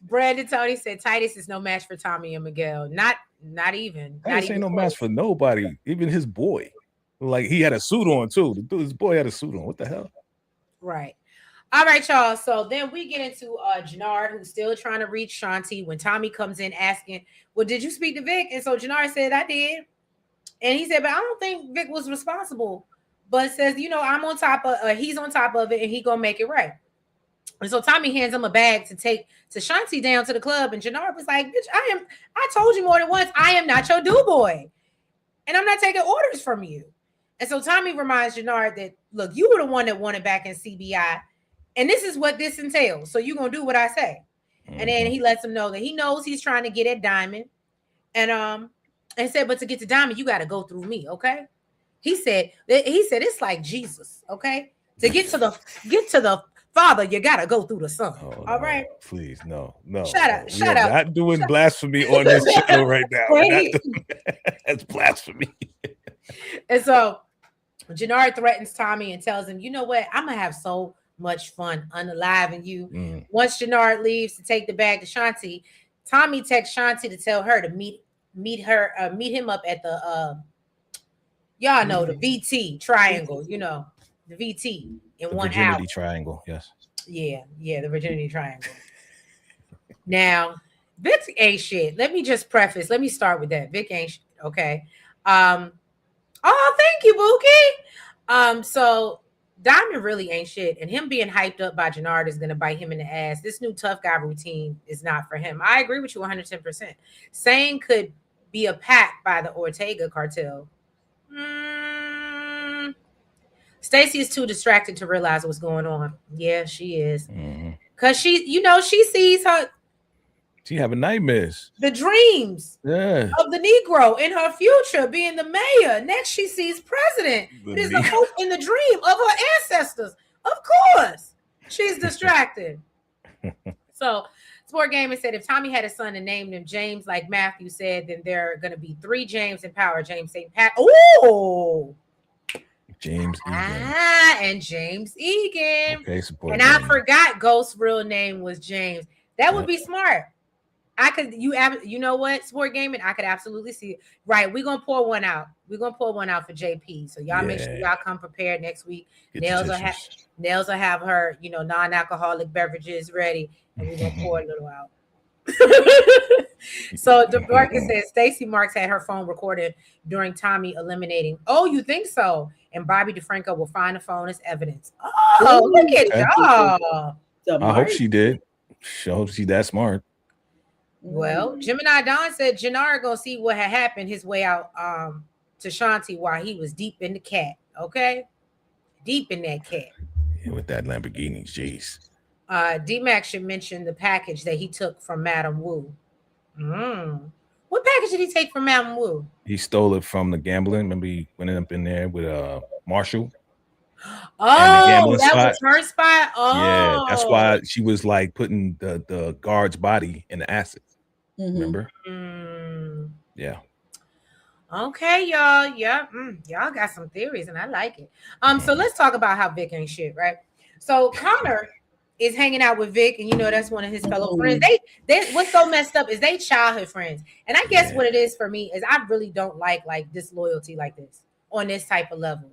[SPEAKER 1] Brandon Tony said Titus is no match for Tommy and Miguel. Not even.
[SPEAKER 3] Titus ain't no match for nobody. Even his boy. Like, he had a suit on too. His boy had a suit on. What the hell?
[SPEAKER 1] Right. All right, y'all. So then we get into Jannard, who's still trying to reach Shanti when Tommy comes in asking, well, did you speak to Vic? And so Jannard said, I did. And he said, but I don't think Vic was responsible. But says, I'm on top of he's on top of it and he gonna make it right. And so Tommy hands him a bag to take to Shanti down to the club. And Jannard was like, bitch, I told you more than once, I am not your do boy. And I'm not taking orders from you. And so Tommy reminds Jannard that, look, you were the one that wanted back in CBI. And this is what this entails. So you're going to do what I say. Mm-hmm. And then he lets him know that he knows he's trying to get at Diamond. And said, but to get to Diamond, you got to go through me. Okay. He said, it's like Jesus. Okay. To get to the Father, you got to go through the Son.
[SPEAKER 3] Oh,
[SPEAKER 1] all right.
[SPEAKER 3] Please. No.
[SPEAKER 1] Shut up.
[SPEAKER 3] We are not doing blasphemy on this channel right now.
[SPEAKER 1] Right.
[SPEAKER 3] That's blasphemy.
[SPEAKER 1] And so Jannard threatens Tommy and tells him, you know what? I'm going to have so much fun unaliving you. Once Jannard leaves to take the bag to Shanti, Tommy texts Shanti to tell her to meet him up at the y'all know the VT triangle, the VT in the 1 hour.
[SPEAKER 3] Virginity triangle, yes.
[SPEAKER 1] Yeah, the virginity triangle. Now, Vic ain't shit. Let me start with that. Vic ain't shit, okay? Oh, thank you, Bookie. So Diamond really ain't shit, and him being hyped up by Jannard is gonna bite him in the ass. This new tough guy routine is not for him. I agree with you 110%. Saying could be a pact by the Ortega cartel. Stacey is too distracted to realize what's going on. Yeah, she is. Cause she, she sees
[SPEAKER 3] she having nightmares.
[SPEAKER 1] The dreams
[SPEAKER 3] of
[SPEAKER 1] the Negro in her future being the mayor. Next, she sees president. It is the hope in the dream of her ancestors. Of course, she's distracted. So, Sport Gaming said if Tommy had a son and named him James, like Matthew said, then there are going to be 3 James in power. James St. Pat. Oh,
[SPEAKER 3] James Egan.
[SPEAKER 1] And James Egan.
[SPEAKER 3] Okay, Sport
[SPEAKER 1] and
[SPEAKER 3] Gaming.
[SPEAKER 1] I forgot Ghost's real name was James. That would be smart. I could, you know what, Sport Gaming, I could absolutely see it. Right, we're gonna pour one out. We're gonna pour one out for JP. So y'all make sure y'all come prepared next week. Nails will have her, non-alcoholic beverages ready, and we're gonna pour a little out. So DeBarca says Stacey Marks had her phone recorded during Tommy eliminating. Oh, you think so? And Bobby DeFranco will find the phone as evidence. Oh, look at y'all.
[SPEAKER 3] I hope she did. I hope she's that smart.
[SPEAKER 1] Well, Gemini Don said Jannard gonna see what had happened his way out to Shanti while he was deep in the cat. Okay, deep in that cat.
[SPEAKER 3] Yeah, with that Lamborghini, jeez.
[SPEAKER 1] D-Mac should mention the package that he took from Madame Wu. What package did he take from Madame Wu?
[SPEAKER 3] He stole it from the gambling. Remember, he went up in there with Marshall.
[SPEAKER 1] Oh, that was her spot. Oh,
[SPEAKER 3] yeah, that's why she was like putting the guard's body in the acid. Remember? Yeah.
[SPEAKER 1] Okay, y'all. Yeah, y'all got some theories, and I like it. So let's talk about how Vic ain't shit, right? So Connor is hanging out with Vic, and that's one of his fellow friends. They what's so messed up is they childhood friends, and I guess what it is for me is I really don't like disloyalty like this on this type of level.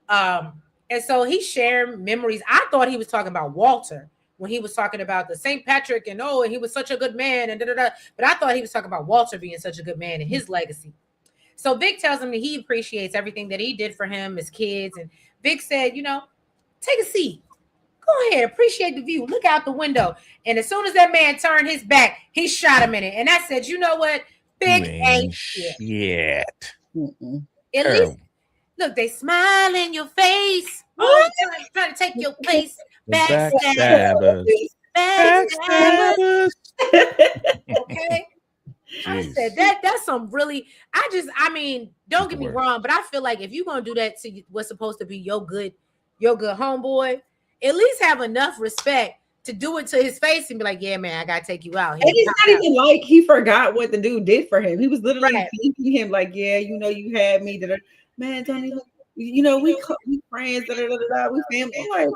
[SPEAKER 1] And so he's sharing memories. I thought he was talking about Walter when he was talking about the St. Patrick and he was such a good man and da-da-da. But I thought he was talking about Walter being such a good man and his legacy. So Vic tells him that he appreciates everything that he did for him, his kids. And Vic said, take a seat. Go ahead, appreciate the view. Look out the window. And as soon as that man turned his back, he shot him in it. And I said, you know what? Vic ain't shit. At least, look, they smile in your face. Oh, trying to take your place. Backstabbers. Okay. Jeez. I said that's some really. Don't get me wrong, but I feel like if you're gonna do that to what's supposed to be your good homeboy, at least have enough respect to do it to his face and be like, yeah, man, I gotta take you out.
[SPEAKER 2] And it's not even like he forgot what the dude did for him. He was literally thanking him, like, yeah, you had me. Man, don't even. We friends. We family. Like,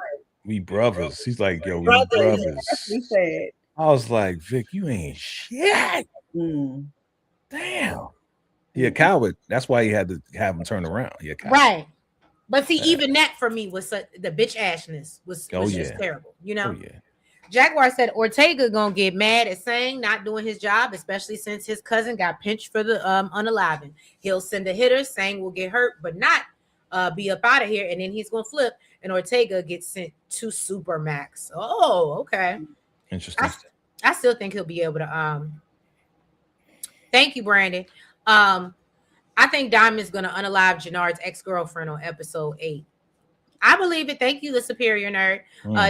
[SPEAKER 3] we brothers. He's like, yo, we brothers.
[SPEAKER 2] He said.
[SPEAKER 3] I was like, Vic, you ain't shit. Damn. He a coward. That's why he had to have him turn around. He a coward.
[SPEAKER 1] Right. But see, even that for me was the bitch ashness was just terrible. Oh, yeah. Jaguar said Ortega gonna get mad at Sang not doing his job, especially since his cousin got pinched for the unaliving. He'll send a hitter. Sang will get hurt, but not be up out of here, and then he's gonna flip, and Ortega gets sent to Supermax. Oh, okay.
[SPEAKER 3] Interesting.
[SPEAKER 1] I still think he'll be able to. Thank you, Brandon. I think Diamond's gonna unalive Jannard's ex-girlfriend on episode 8. I believe it. Thank you, the superior nerd.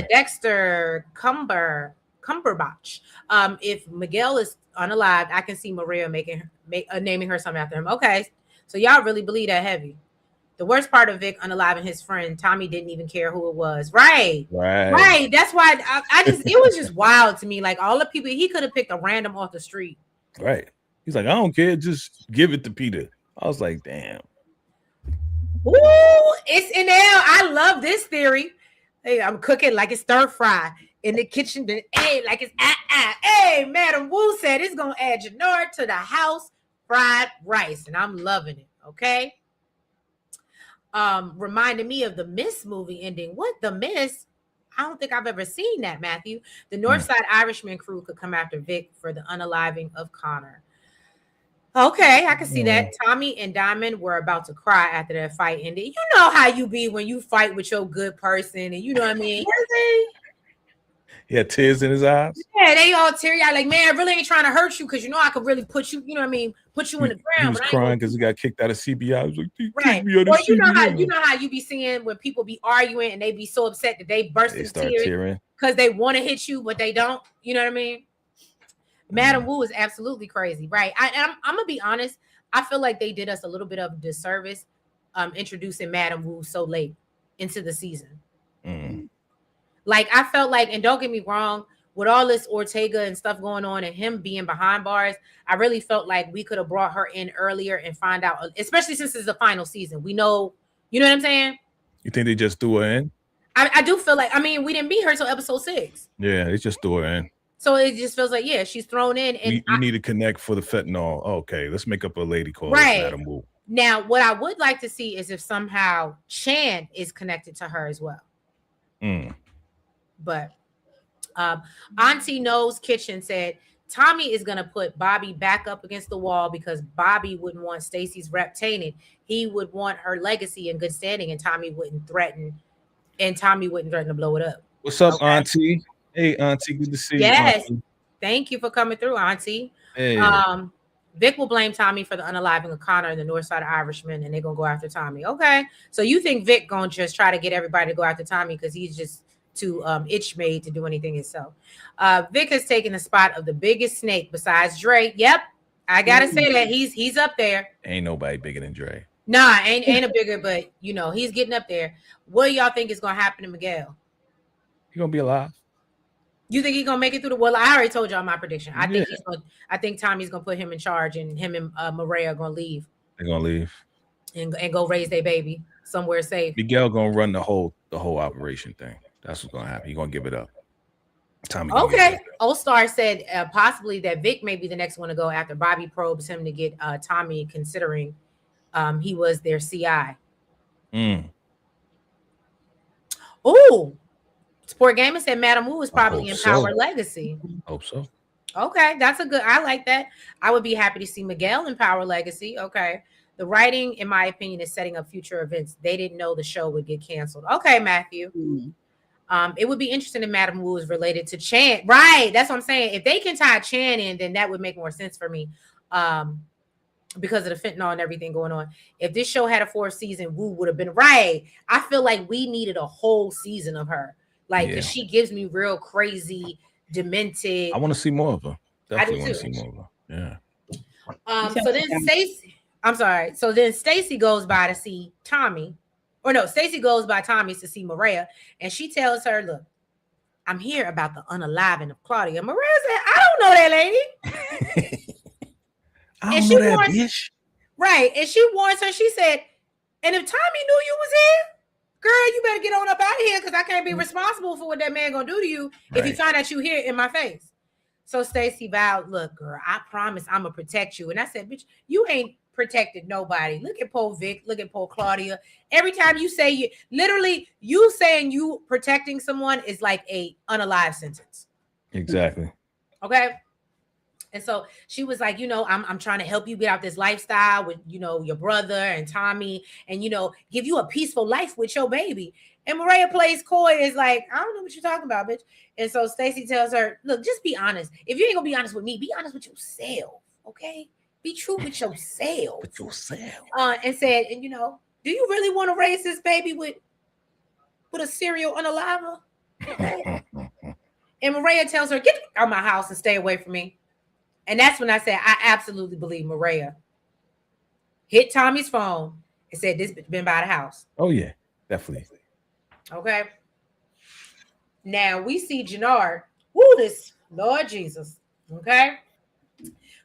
[SPEAKER 1] Dexter Cumberbatch. If Miguel is unalived, I can see Maria naming her something after him. Okay, so y'all really believe that heavy. The worst part of Vic unaliving his friend, Tommy didn't even care who it was. Right. That's why it was just wild to me. Like all the people, he could have picked a random off the street.
[SPEAKER 3] Right. He's like, I don't care. Just give it to Peter. I was like, damn.
[SPEAKER 1] Ooh, it's in there. I love this theory. Hey, I'm cooking like it's stir fry in the kitchen. Hey, like it's Hey, Madam Wu said it's gonna add Jannard to the house fried rice, and I'm loving it. Okay. Reminded me of the Miss movie ending. What, the Miss? I don't think I've ever seen that, Matthew. The Northside Irishman crew could come after Vic for the unaliving of Connor. Okay, I can see that. Tommy and Diamond were about to cry after that fight ended. You know how you be when you fight with your good person, and you know what I mean?
[SPEAKER 3] He had tears in his eyes.
[SPEAKER 1] Yeah, they all teary-eyed, like, man, I really ain't trying to hurt you because you know I could really put you, you know what I mean, put you in the ground.
[SPEAKER 3] He was crying because he got kicked out of CBI. He was like, they
[SPEAKER 1] right.
[SPEAKER 3] kicked me out of
[SPEAKER 1] Well,
[SPEAKER 3] CBI.
[SPEAKER 1] you know how you be seeing when people be arguing and they be so upset that they burst into tears because they want to hit you, but they don't. You know what I mean? Madam Wu is absolutely crazy, right? I'm gonna be honest. I feel like they did us a little bit of a disservice introducing Madam Wu so late into the season. Like I felt like, and don't get me wrong, with all this Ortega and stuff going on and him being behind bars, I really felt like we could have brought her in earlier and find out, especially since it's the final season. We know, you know what I'm saying?
[SPEAKER 3] You think they just threw her in?
[SPEAKER 1] I do feel like, I mean, we didn't meet her till episode 6.
[SPEAKER 3] Yeah, they just threw her in.
[SPEAKER 1] So it just feels like, yeah, she's thrown in. And
[SPEAKER 3] we need to connect for the fentanyl. Okay, let's make up a lady called Madam Wu.
[SPEAKER 1] Now, what I would like to see is if somehow Chan is connected to her as well. But Auntie Knows Kitchen said Tommy is going to put Bobby back up against the wall because Bobby wouldn't want Stacey's rep tainted. He would want her legacy in good standing, and Tommy wouldn't threaten to blow it up.
[SPEAKER 3] What's up, Auntie? Hey, Auntie, good to see you.
[SPEAKER 1] Yes,
[SPEAKER 3] Auntie.
[SPEAKER 1] Thank you for coming through, Auntie.
[SPEAKER 3] Hey.
[SPEAKER 1] Vic will blame Tommy for the unaliving of Connor and the Northside Irishman, and they're gonna go after Tommy. Okay, so you think Vic gonna just try to get everybody to go after Tommy because he's just too itch made to do anything himself? Vic has taken the spot of the biggest snake besides Dre. Yep, I gotta say that he's up there.
[SPEAKER 3] Ain't nobody bigger than Dre.
[SPEAKER 1] Nah, ain't a bigger, but you know he's getting up there. What do y'all think is gonna happen to Miguel?
[SPEAKER 3] He gonna be alive.
[SPEAKER 1] You think he's gonna make it through the? Well, I already told y'all my prediction. I think Tommy's gonna put him in charge, and him and Maria are gonna leave.
[SPEAKER 3] They're gonna leave
[SPEAKER 1] and go raise their baby somewhere safe.
[SPEAKER 3] Miguel gonna run the whole operation thing. That's what's gonna happen. He's gonna give it up. Tommy.
[SPEAKER 1] Okay. Old Star said possibly that Vic may be the next one to go after Bobby probes him to get Tommy, considering he was their CI. Oh. Sport Gamer said Madam Wu is probably in Power Legacy.
[SPEAKER 3] Hope so.
[SPEAKER 1] Okay, that's a good. I like that. I would be happy to see Miguel in Power Legacy. Okay, the writing, in my opinion, is setting up future events. They didn't know the show would get canceled. Okay, Matthew. It would be interesting if Madam Wu is related to Chan. Right, that's what I'm saying. If they can tie Chan in, then that would make more sense for me. Because of the fentanyl and everything going on. If this show had a 4th season, Wu would have been right. I feel like we needed a whole season of her. Like, she gives me real crazy, demented.
[SPEAKER 3] I want to see more of her. Definitely
[SPEAKER 1] want
[SPEAKER 3] to see more of her.
[SPEAKER 1] Yeah. So then Stacey, I'm sorry. So then Stacey goes by to see Tommy. Or no, Stacey goes by Tommy's to see Maria. And she tells her, look, I'm here about the unaliving of Claudia. Maria said, I don't know that lady.
[SPEAKER 3] I don't know that bitch.
[SPEAKER 1] Right. And she warns her, she said, and if Tommy knew you was here, girl, you better get on up out of here because I can't be responsible for what that man gonna do to you if he find out you here in my face. So Stacey vowed, look, girl, I promise I'm gonna protect you. And I said, bitch, you ain't protected nobody. Look at poor Vic, look at poor Claudia. Every time you say you saying you protecting someone is like a unalive sentence.
[SPEAKER 3] Exactly.
[SPEAKER 1] Okay. And so she was like, I'm trying to help you get out this lifestyle with, your brother and Tommy and, give you a peaceful life with your baby. And Maria plays coy, is like, I don't know what you're talking about, bitch. And so Stacey tells her, look, just be honest. If you ain't gonna be honest with me, be honest with yourself. Okay. Be true with yourself. And said, and do you really want to raise this baby with a serial unaliver? Okay. And Maria tells her, get out of my house and stay away from me. And that's when I said, I absolutely believe Maria hit Tommy's phone and said, this bitch been by the house.
[SPEAKER 3] Oh, yeah, definitely.
[SPEAKER 1] Okay. Now we see Jannard. This Lord Jesus. Okay.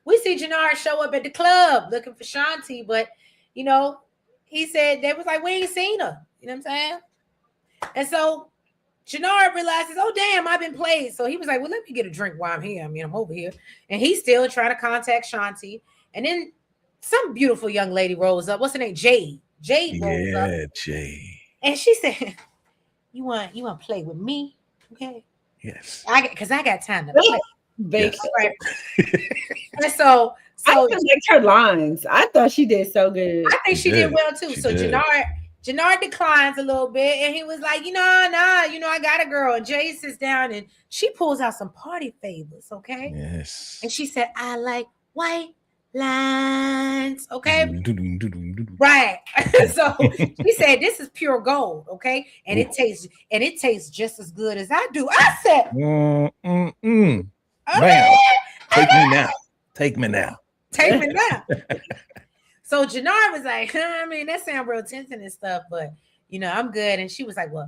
[SPEAKER 1] We see Jannard show up at the club looking for Shanti, but, he said they was like, we ain't seen her. You know what I'm saying? And so Jannard realizes, oh, damn, I've been played. So he was like, well, let me get a drink while I'm here. I mean, I'm over here. And he's still trying to contact Shanti. And then some beautiful young lady rolls up. What's her name? Jade. Jade rolls up. Yeah, Jade. And she said, you want to play with me? Okay.
[SPEAKER 3] Yes.
[SPEAKER 1] Because I got time to play. Yes. Right. And so
[SPEAKER 2] I
[SPEAKER 1] So
[SPEAKER 2] just liked her lines. I thought she did so good.
[SPEAKER 1] I think she did well too.
[SPEAKER 3] She
[SPEAKER 1] So
[SPEAKER 3] did.
[SPEAKER 1] Jannard declines a little bit, and he was like, I got a girl. And Jay sits down, and she pulls out some party favors, okay?
[SPEAKER 3] Yes.
[SPEAKER 1] And she said, I like white lines, okay? Right. So she said, this is pure gold, okay? And it tastes just as good as I do. I said,
[SPEAKER 3] Bam. Take me now. Take me now.
[SPEAKER 1] Take me now. So Jannard was like, I mean, that sounds real tempting and stuff, but I'm good. And she was like, well,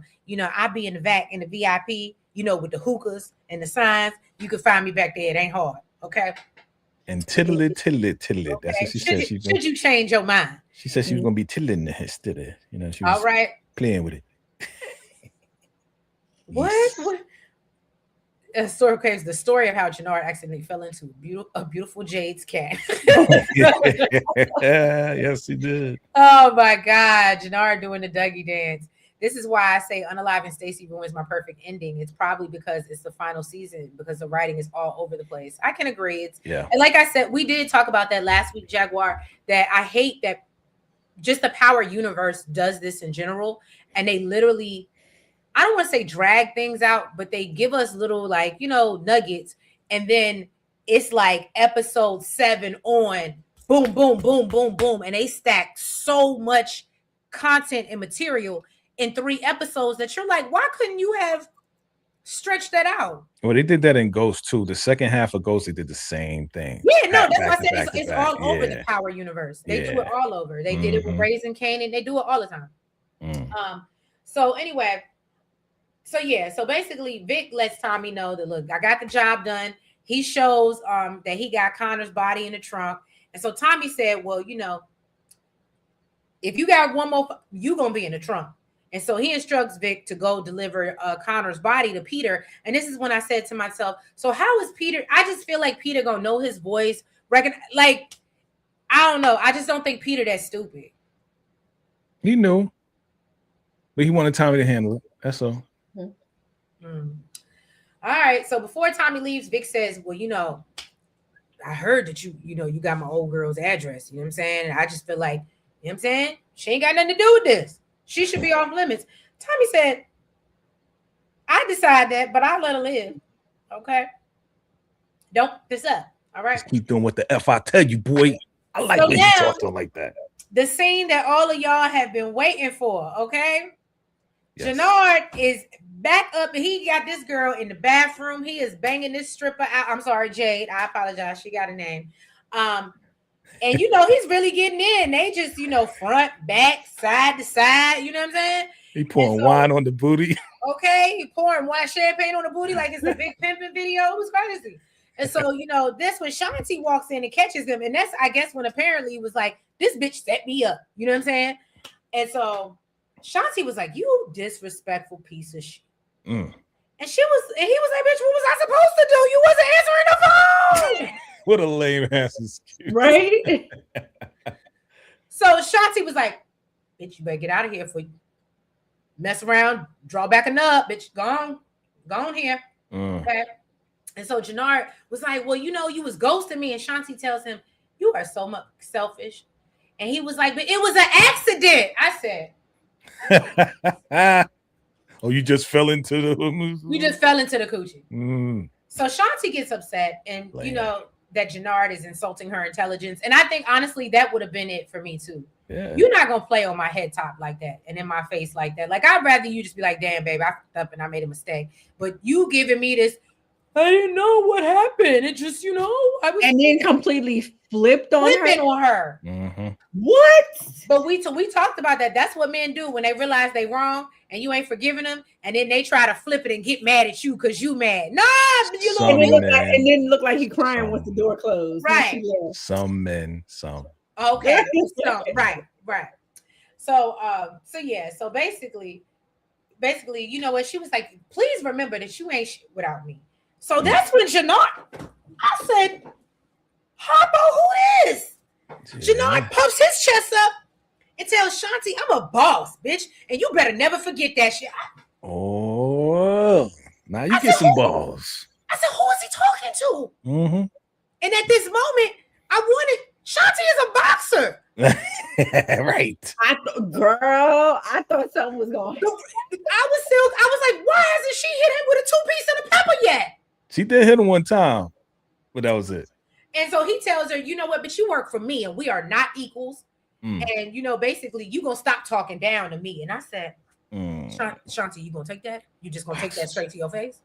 [SPEAKER 1] I'll be in the VIP, with the hookahs and the signs. You can find me back there. It ain't hard. Okay.
[SPEAKER 3] And tiddle it.
[SPEAKER 1] Okay.
[SPEAKER 3] That's what she said.
[SPEAKER 1] Should you change your mind?
[SPEAKER 3] She said she was gonna be tiddling the instead of, she was
[SPEAKER 1] all right
[SPEAKER 3] playing with it.
[SPEAKER 1] What? The story of how Jannard accidentally fell into a beautiful Jade's cat.
[SPEAKER 3] Yes, he did.
[SPEAKER 1] Oh my God, Jannard doing the Dougie dance. This is why I say Unaliving Stacey ruins my perfect ending. It's probably because it's the final season, because the writing is all over the place. I can agree. And like I said, we did talk about that last week, Jaguar, that I hate that just the Power universe does this in general. And they literally, I don't want to say drag things out, but they give us little nuggets. And then it's like episode 7 on, boom, boom, boom, boom, boom. And they stack so much content and material in 3 episodes that you're like, why couldn't you have stretched that out?
[SPEAKER 3] Well, they did that in Ghost too. The second half of Ghost, they did the same thing.
[SPEAKER 1] Yeah, no, that's why I said it's all over the Power universe. They do it all over. They did it with Raising Kanan. They do it all the time. So anyway, so basically Vic lets Tommy know that, look, I got the job done. He shows that he got Connor's body in the trunk. And so Tommy said, well, if you got one more, you gonna be in the trunk. And so he instructs Vic to go deliver Connor's body to Peter. And this is when I said to myself, so how is Peter? I just feel like Peter gonna know his voice. I don't know. I just don't think Peter that stupid.
[SPEAKER 3] He knew, but he wanted Tommy to handle it. That's all.
[SPEAKER 1] All right. So before Tommy leaves, Vic says, well, I heard that you got my old girl's address. You know what I'm saying? And I just feel like, you know what I'm saying? She ain't got nothing to do with this. She should be off limits. Tommy said, I decide that, but I'll let her live. Okay. Don't this up. All right.
[SPEAKER 3] Just keep doing what the F I tell you, boy. I like when you talk to him like that.
[SPEAKER 1] The scene that all of y'all have been waiting for. Okay. Yes. Jannard is back up and he got this girl in the bathroom. He is banging this stripper out. I'm sorry, Jade. I apologize. She got a name. And he's really getting in. They just, front, back, side to side. You know what I'm saying?
[SPEAKER 3] He pouring wine on the booty.
[SPEAKER 1] Okay, he pouring wine, champagne on the booty like it's a big pimping video. It was crazy. And so, this when Shanti walks in and catches him, and that's, I guess, when apparently he was like, this bitch set me up. You know what I'm saying? And so Shanti was like, you disrespectful piece of shit. And he was like, bitch, what was I supposed to do? You wasn't answering the phone.
[SPEAKER 3] What a lame ass excuse.
[SPEAKER 2] Right?
[SPEAKER 1] So Shanti was like, bitch, you better get out of here for you. Mess around, draw back a nub, bitch. Go on here. Okay. And so Jannard was like, well, you was ghosting me. And Shanti tells him, you are so much selfish. And he was like, but it was an accident. I said,
[SPEAKER 3] oh, you just fell into the
[SPEAKER 1] coochie. So Shanti gets upset, and that Jannard is insulting her intelligence. And I think honestly that would have been it for me too. Yeah. You're not gonna play on my head top like that and in my face like that. Like, I'd rather you just be like, damn, babe, I fucked up and I made a mistake. But you giving me this, I didn't know what happened. It just, I was,
[SPEAKER 2] and then completely flipping on her.
[SPEAKER 3] Mm-hmm.
[SPEAKER 2] What?
[SPEAKER 1] But we talked about that. That's what men do when they realize they wrong and you ain't forgiving them, and then they try to flip it and get mad at you because you mad. Nah,
[SPEAKER 2] and then look like he crying once the door closed.
[SPEAKER 1] Right.
[SPEAKER 3] Some men.
[SPEAKER 1] Okay. Right. So So basically, you know what? She was like, please remember that you ain't shit without me. So that's when Jannard, I said, how about who is? Jannard puffs his chest up and tells Shanti, I'm a boss, bitch. And you better never forget that shit.
[SPEAKER 3] Oh, now you get some balls.
[SPEAKER 1] I said, who is he talking to?
[SPEAKER 3] Mm-hmm.
[SPEAKER 1] And at this moment, I wanted Shanti is a boxer.
[SPEAKER 3] Right.
[SPEAKER 2] I thought something was going.
[SPEAKER 1] I was like, why hasn't she hit him with a 2-piece and a pepper yet?
[SPEAKER 3] She did hit him one time, but that was it.
[SPEAKER 1] And so he tells her, you know what, but you work for me and we are not equals. And, you know, basically, you going to stop talking down to me. And I said, Shanti, you going to take that? You just going to take that straight to your face?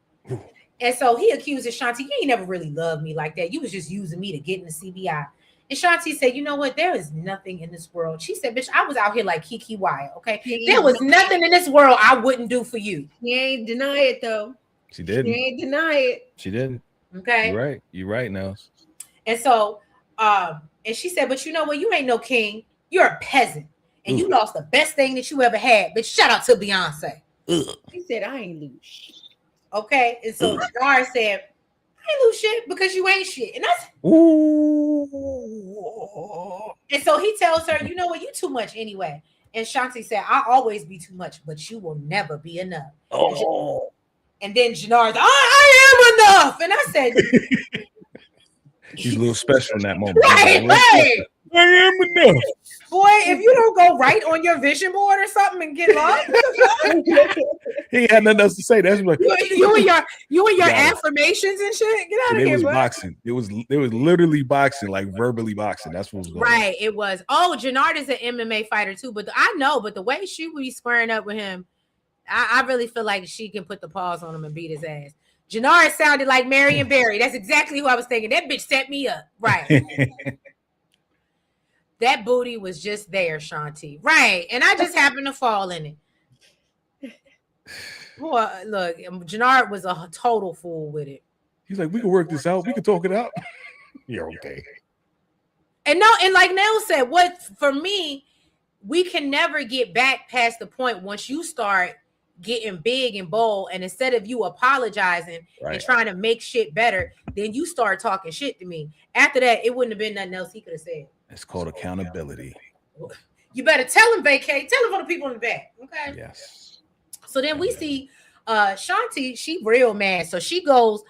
[SPEAKER 1] And so he accuses Shanti, you ain't never really loved me like that. You was just using me to get in the CBI. And Shanti said, you know what? There is nothing in this world. She said, bitch, I was out here like Kiki Wyatt, okay? There was nothing in this world I wouldn't do for you.
[SPEAKER 5] She ain't deny it, though.
[SPEAKER 3] She didn't.
[SPEAKER 5] She ain't deny it.
[SPEAKER 3] She didn't.
[SPEAKER 1] Okay?
[SPEAKER 3] You're right. You're right, Nels.
[SPEAKER 1] And so, and she said, but you know what? You ain't no king. You're a peasant. And you lost the best thing that you ever had. Bitch, shout out to Beyonce.
[SPEAKER 5] He said, I ain't lose shit.
[SPEAKER 1] Okay? And so Dar said, I ain't lose shit because you ain't shit. And that's and so he tells her, you know what, you too much anyway. And Shanti said, I'll always be too much, but you will never be enough. And then Janar's, I am enough. And I said,
[SPEAKER 3] She's a little special in that moment.
[SPEAKER 1] Right.
[SPEAKER 3] I am enough.
[SPEAKER 1] Boy, if you don't go right on your vision board or something and get lost,
[SPEAKER 3] He ain't had nothing else to say. That's what
[SPEAKER 1] you and your affirmations and shit. Get out of
[SPEAKER 3] it
[SPEAKER 1] here,
[SPEAKER 3] was
[SPEAKER 1] bro.
[SPEAKER 3] boxing. It was literally boxing, like verbally boxing. That's what was going on.
[SPEAKER 1] Right. It was. Oh, Jannard is an MMA fighter too, but I know, but the way she would be squaring up with him, I really feel like she can put the paws on him and beat his ass. Jannard sounded like Marion Barry. That's exactly who I was thinking. That bitch set me up. Right. That booty was just there, Shanti. Right. And I just happened to fall in it. Boy, look, Jannard was a total fool with it.
[SPEAKER 3] He's like, we can work this out. We can talk it out. You're okay.
[SPEAKER 1] And no, and like Nell said, what for me, we can never get back past the point once you start getting big and bold, and instead of you apologizing and trying to make shit better, then you start talking shit to me. After that, it wouldn't have been nothing else he could have said.
[SPEAKER 3] It's called accountability.
[SPEAKER 1] You better tell him, vacate. Tell him for the people in the back. Okay.
[SPEAKER 3] Yes.
[SPEAKER 1] So then we see Shanti, she real mad. So she goes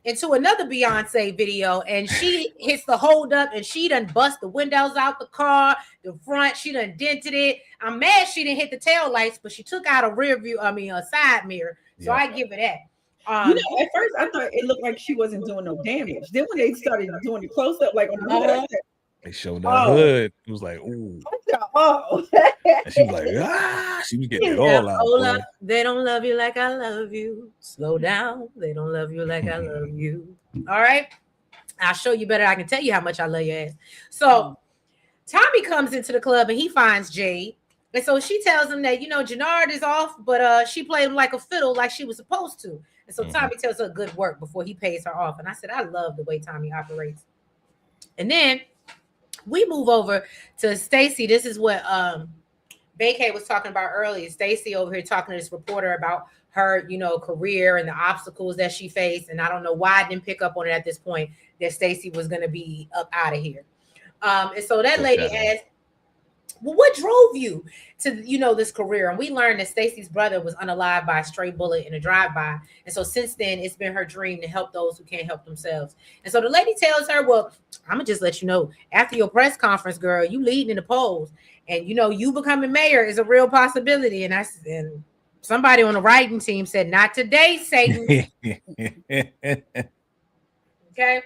[SPEAKER 1] into another Beyonce video and she hits the hold up and she done bust the windows out the car, the front, she done dented it. I'm mad she didn't hit the tail lights, but she took out a side mirror. So I give it that.
[SPEAKER 2] You know, at first I thought it looked like she wasn't doing no damage. Then when they started doing the close up, like on the hood, I said,
[SPEAKER 3] they showed that hood. It was like, ooh. And she was like, she was getting it all out.
[SPEAKER 1] They don't love you like I love you. Slow down. They don't love you like I love you. All right. I'll show you better. I can tell you how much I love your ass. So Tommy comes into the club and he finds Jade. And so she tells him that, you know, Jannard is off, but she played him like a fiddle like she was supposed to. And so Tommy tells her good work before he pays her off. And I said, I love the way Tommy operates. And then we move over to Stacy. This is what Vacay was talking about earlier. Stacy over here talking to this reporter about her, you know, career and the obstacles that she faced. And I don't know why I didn't pick up on it at this point that Stacy was going to be up out of here. And so that lady asked, well, what drove you to, you know, this career? And we learned that Stacy's brother was unalived by a stray bullet in a drive-by. And so since then, it's been her dream to help those who can't help themselves. And so the lady tells her, well, I'm going to just let you know, after your press conference, girl, you leading in the polls. And, you know, you becoming mayor is a real possibility. And somebody on the writing team said, not today, Satan. Okay.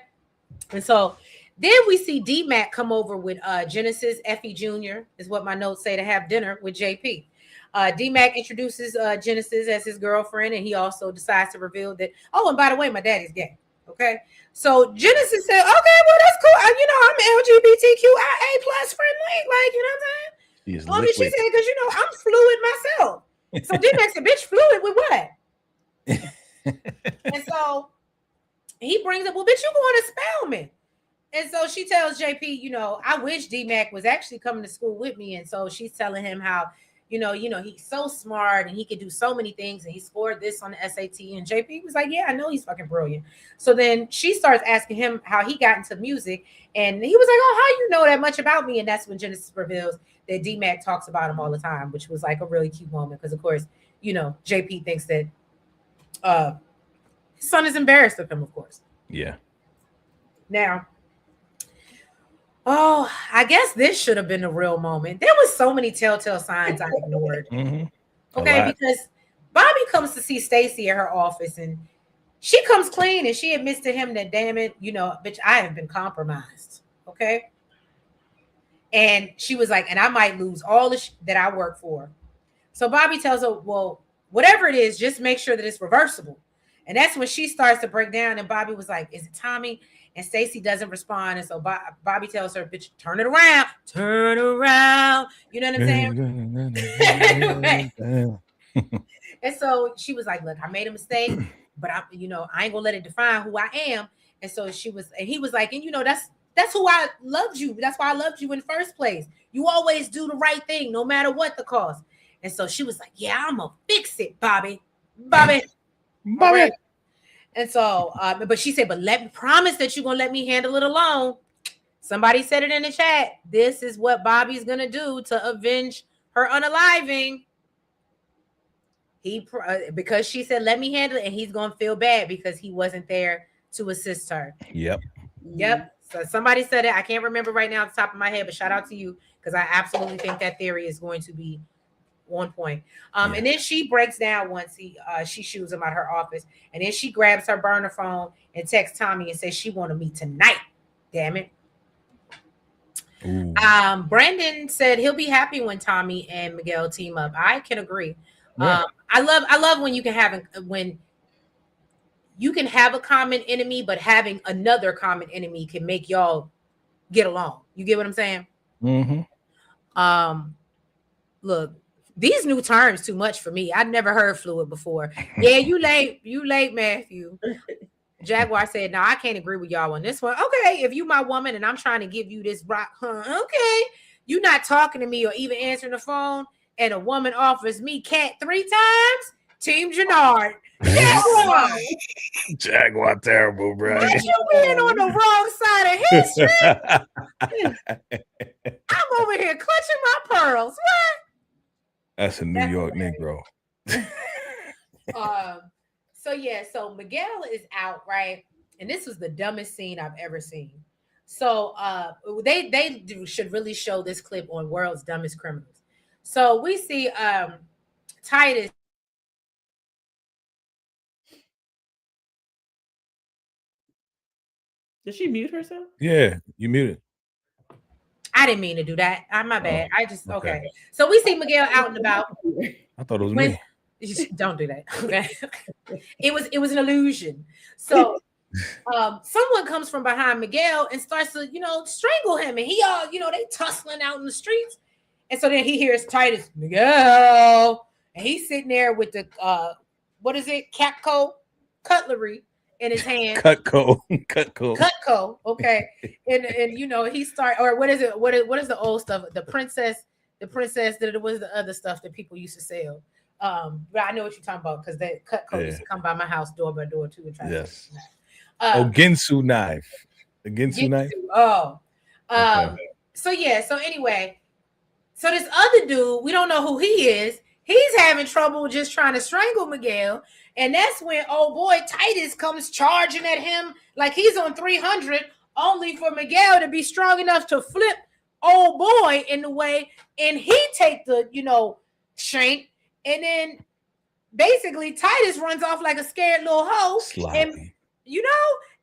[SPEAKER 1] And so then we see D-Mac come over with Genesis Effie Jr. is what my notes say, to have dinner with JP. D-Mac introduces Genesis as his girlfriend, and he also decides to reveal that, oh, and by the way, my daddy's gay. Okay. So Genesis said, okay, well, that's cool. You know, I'm LGBTQIA plus friendly. Like, you know what I'm saying? She said, because, you know, I'm fluid myself. So D-Mac said, bitch, fluid with what? And so he brings up, well, bitch, you going to Spelman. And so she tells JP, you know, I wish D-Mac was actually coming to school with me. And so she's telling him how, you know, he's so smart and he could do so many things. And he scored this on the SAT. And JP was like, yeah, I know he's fucking brilliant. So then she starts asking him how he got into music. And he was like, oh, how you know that much about me? And that's when Genesis reveals that D-Mac talks about him all the time, which was like a really cute moment. Because, of course, you know, JP thinks that his son is embarrassed of him, of course.
[SPEAKER 3] Yeah.
[SPEAKER 1] Now, Oh, I guess this should have been a real moment. There was so many telltale signs I ignored. Okay, because Bobby comes to see Stacy at her office, and she comes clean, and she admits to him that, damn it, bitch, I have been compromised. Okay, and she was like, and I might lose all the that I work for. So Bobby tells her, well, whatever it is, just make sure that it's reversible. And that's when she starts to break down. And Bobby was like, is it Tommy? And Stacy doesn't respond. And so Bobby tells her, bitch, turn it around. Turn around. You know what I'm saying? And so she was like, look, I made a mistake, but I ain't gonna let it define who I am. And so he was like, and that's who I loved you. That's why I loved you in the first place. You always do the right thing, no matter what the cost. And so she was like, yeah, I'm gonna fix it, Bobby. Right. And so, but she said, but let me promise that you're gonna let me handle it alone. Somebody said it in the chat. This is what Bobby's gonna do to avenge her unaliving. Because she said, let me handle it, and he's gonna feel bad because he wasn't there to assist her.
[SPEAKER 3] Yep.
[SPEAKER 1] So somebody said it. I can't remember right now off the top of my head, but shout out to you, because I absolutely think that theory is going to be on point. And then she breaks down once she shoos him out her office, and then she grabs her burner phone and texts Tommy and says she want to meet tonight. Damn it. Brandon said he'll be happy when Tommy and Miguel team up. I can agree. Yeah. I love when you can have a common enemy, but having another common enemy can make y'all get along. You get what I'm saying? Look, these new terms too much for me. I'd never heard fluid before. Yeah, you late, Matthew. Jaguar said, no, I can't agree with y'all on this one. Okay, if you my woman and I'm trying to give you this rock, okay. You not talking to me or even answering the phone, and a woman offers me cat 3 times, Team Jannard.
[SPEAKER 3] Jaguar terrible, bro.
[SPEAKER 1] You being on the wrong side of history. I'm over here clutching my pearls. What?
[SPEAKER 3] That's a New York Negro.
[SPEAKER 1] So Miguel is out, right? And this was the dumbest scene I've ever seen. So they should really show this clip on World's Dumbest Criminals. So we see Titus.
[SPEAKER 2] Did she mute herself?
[SPEAKER 3] Yeah, you muted.
[SPEAKER 1] I didn't mean to do that. My bad. I just okay. So we see Miguel out and about.
[SPEAKER 3] I thought it was me.
[SPEAKER 1] Don't do that. Okay. It was an illusion. So someone comes from behind Miguel and starts to, strangle him. And he all, they tussling out in the streets. And so then he hears Titus, Miguel. And he's sitting there with the what is it? Capco cutlery in his hand.
[SPEAKER 3] Cutco.
[SPEAKER 1] Okay. And he start, or what is it? What is the old stuff? The princess that it was the other stuff that people used to sell. But I know what you're talking about, because that Cutco used to come by my house door by door too and try to
[SPEAKER 3] Ginsu knife. The Ginsu knife.
[SPEAKER 1] So anyway, so this other dude, we don't know who he is. He's having trouble just trying to strangle Miguel. And that's when old boy Titus comes charging at him like he's on 300, only for Miguel to be strong enough to flip old boy in the way. And he take the, shank. And then basically Titus runs off like a scared little hoe.
[SPEAKER 3] Sloppy.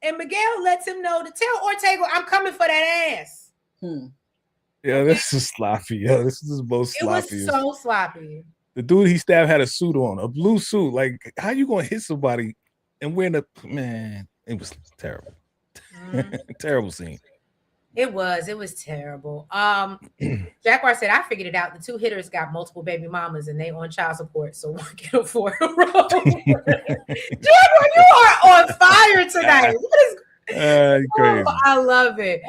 [SPEAKER 1] And Miguel lets him know to tell Ortega, I'm coming for that ass.
[SPEAKER 3] Yeah, this is sloppy. Yeah, this is the most sloppy.
[SPEAKER 1] It was so sloppy.
[SPEAKER 3] The dude he stabbed had a suit on, a blue suit. Like, how you gonna hit somebody and wearing man? It was terrible. Terrible scene.
[SPEAKER 1] It was terrible. Jaguar said, I figured it out. The 2 hitters got multiple baby mamas and they on child support, so one can afford a roll. Jaguar, you are on fire tonight.
[SPEAKER 3] Crazy.
[SPEAKER 1] I love it.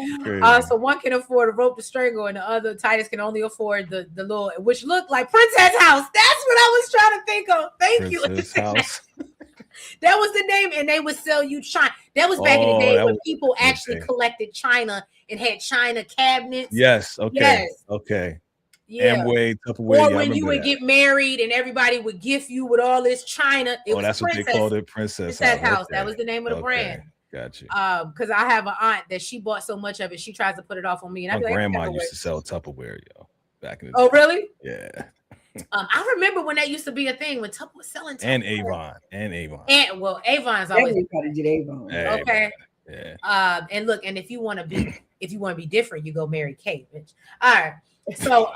[SPEAKER 1] So one can afford a rope to strangle, and the other Titus can only afford the little, which looked like Princess House. That's what I was trying to think of. Thank you.
[SPEAKER 3] House.
[SPEAKER 1] That was the name, and they would sell you China. That was back in the day when people actually collected China and had China cabinets.
[SPEAKER 3] Yes. Okay. Yes. Okay.
[SPEAKER 1] Yeah.
[SPEAKER 3] Amway, Tupperware.
[SPEAKER 1] Or when you would get married and everybody would gift you with all this China.
[SPEAKER 3] That's what they called it, Princess
[SPEAKER 1] House. That was the name of the brand.
[SPEAKER 3] Gotcha.
[SPEAKER 1] Because I have an aunt that she bought so much of it, she tries to put it off on me, and
[SPEAKER 3] My
[SPEAKER 1] I be like,
[SPEAKER 3] grandma used to sell Tupperware, yo, back in the
[SPEAKER 1] oh,
[SPEAKER 3] day.
[SPEAKER 1] really?
[SPEAKER 3] Yeah.
[SPEAKER 1] I remember when that used to be a thing when Tupperware was selling Tupperware.
[SPEAKER 3] And Avon.
[SPEAKER 1] And well, Avon's always
[SPEAKER 2] Everybody did Avon.
[SPEAKER 3] Hey,
[SPEAKER 1] okay.
[SPEAKER 3] man. Yeah.
[SPEAKER 1] And look, and if you want to be different, you go marry Kate, bitch. All right. So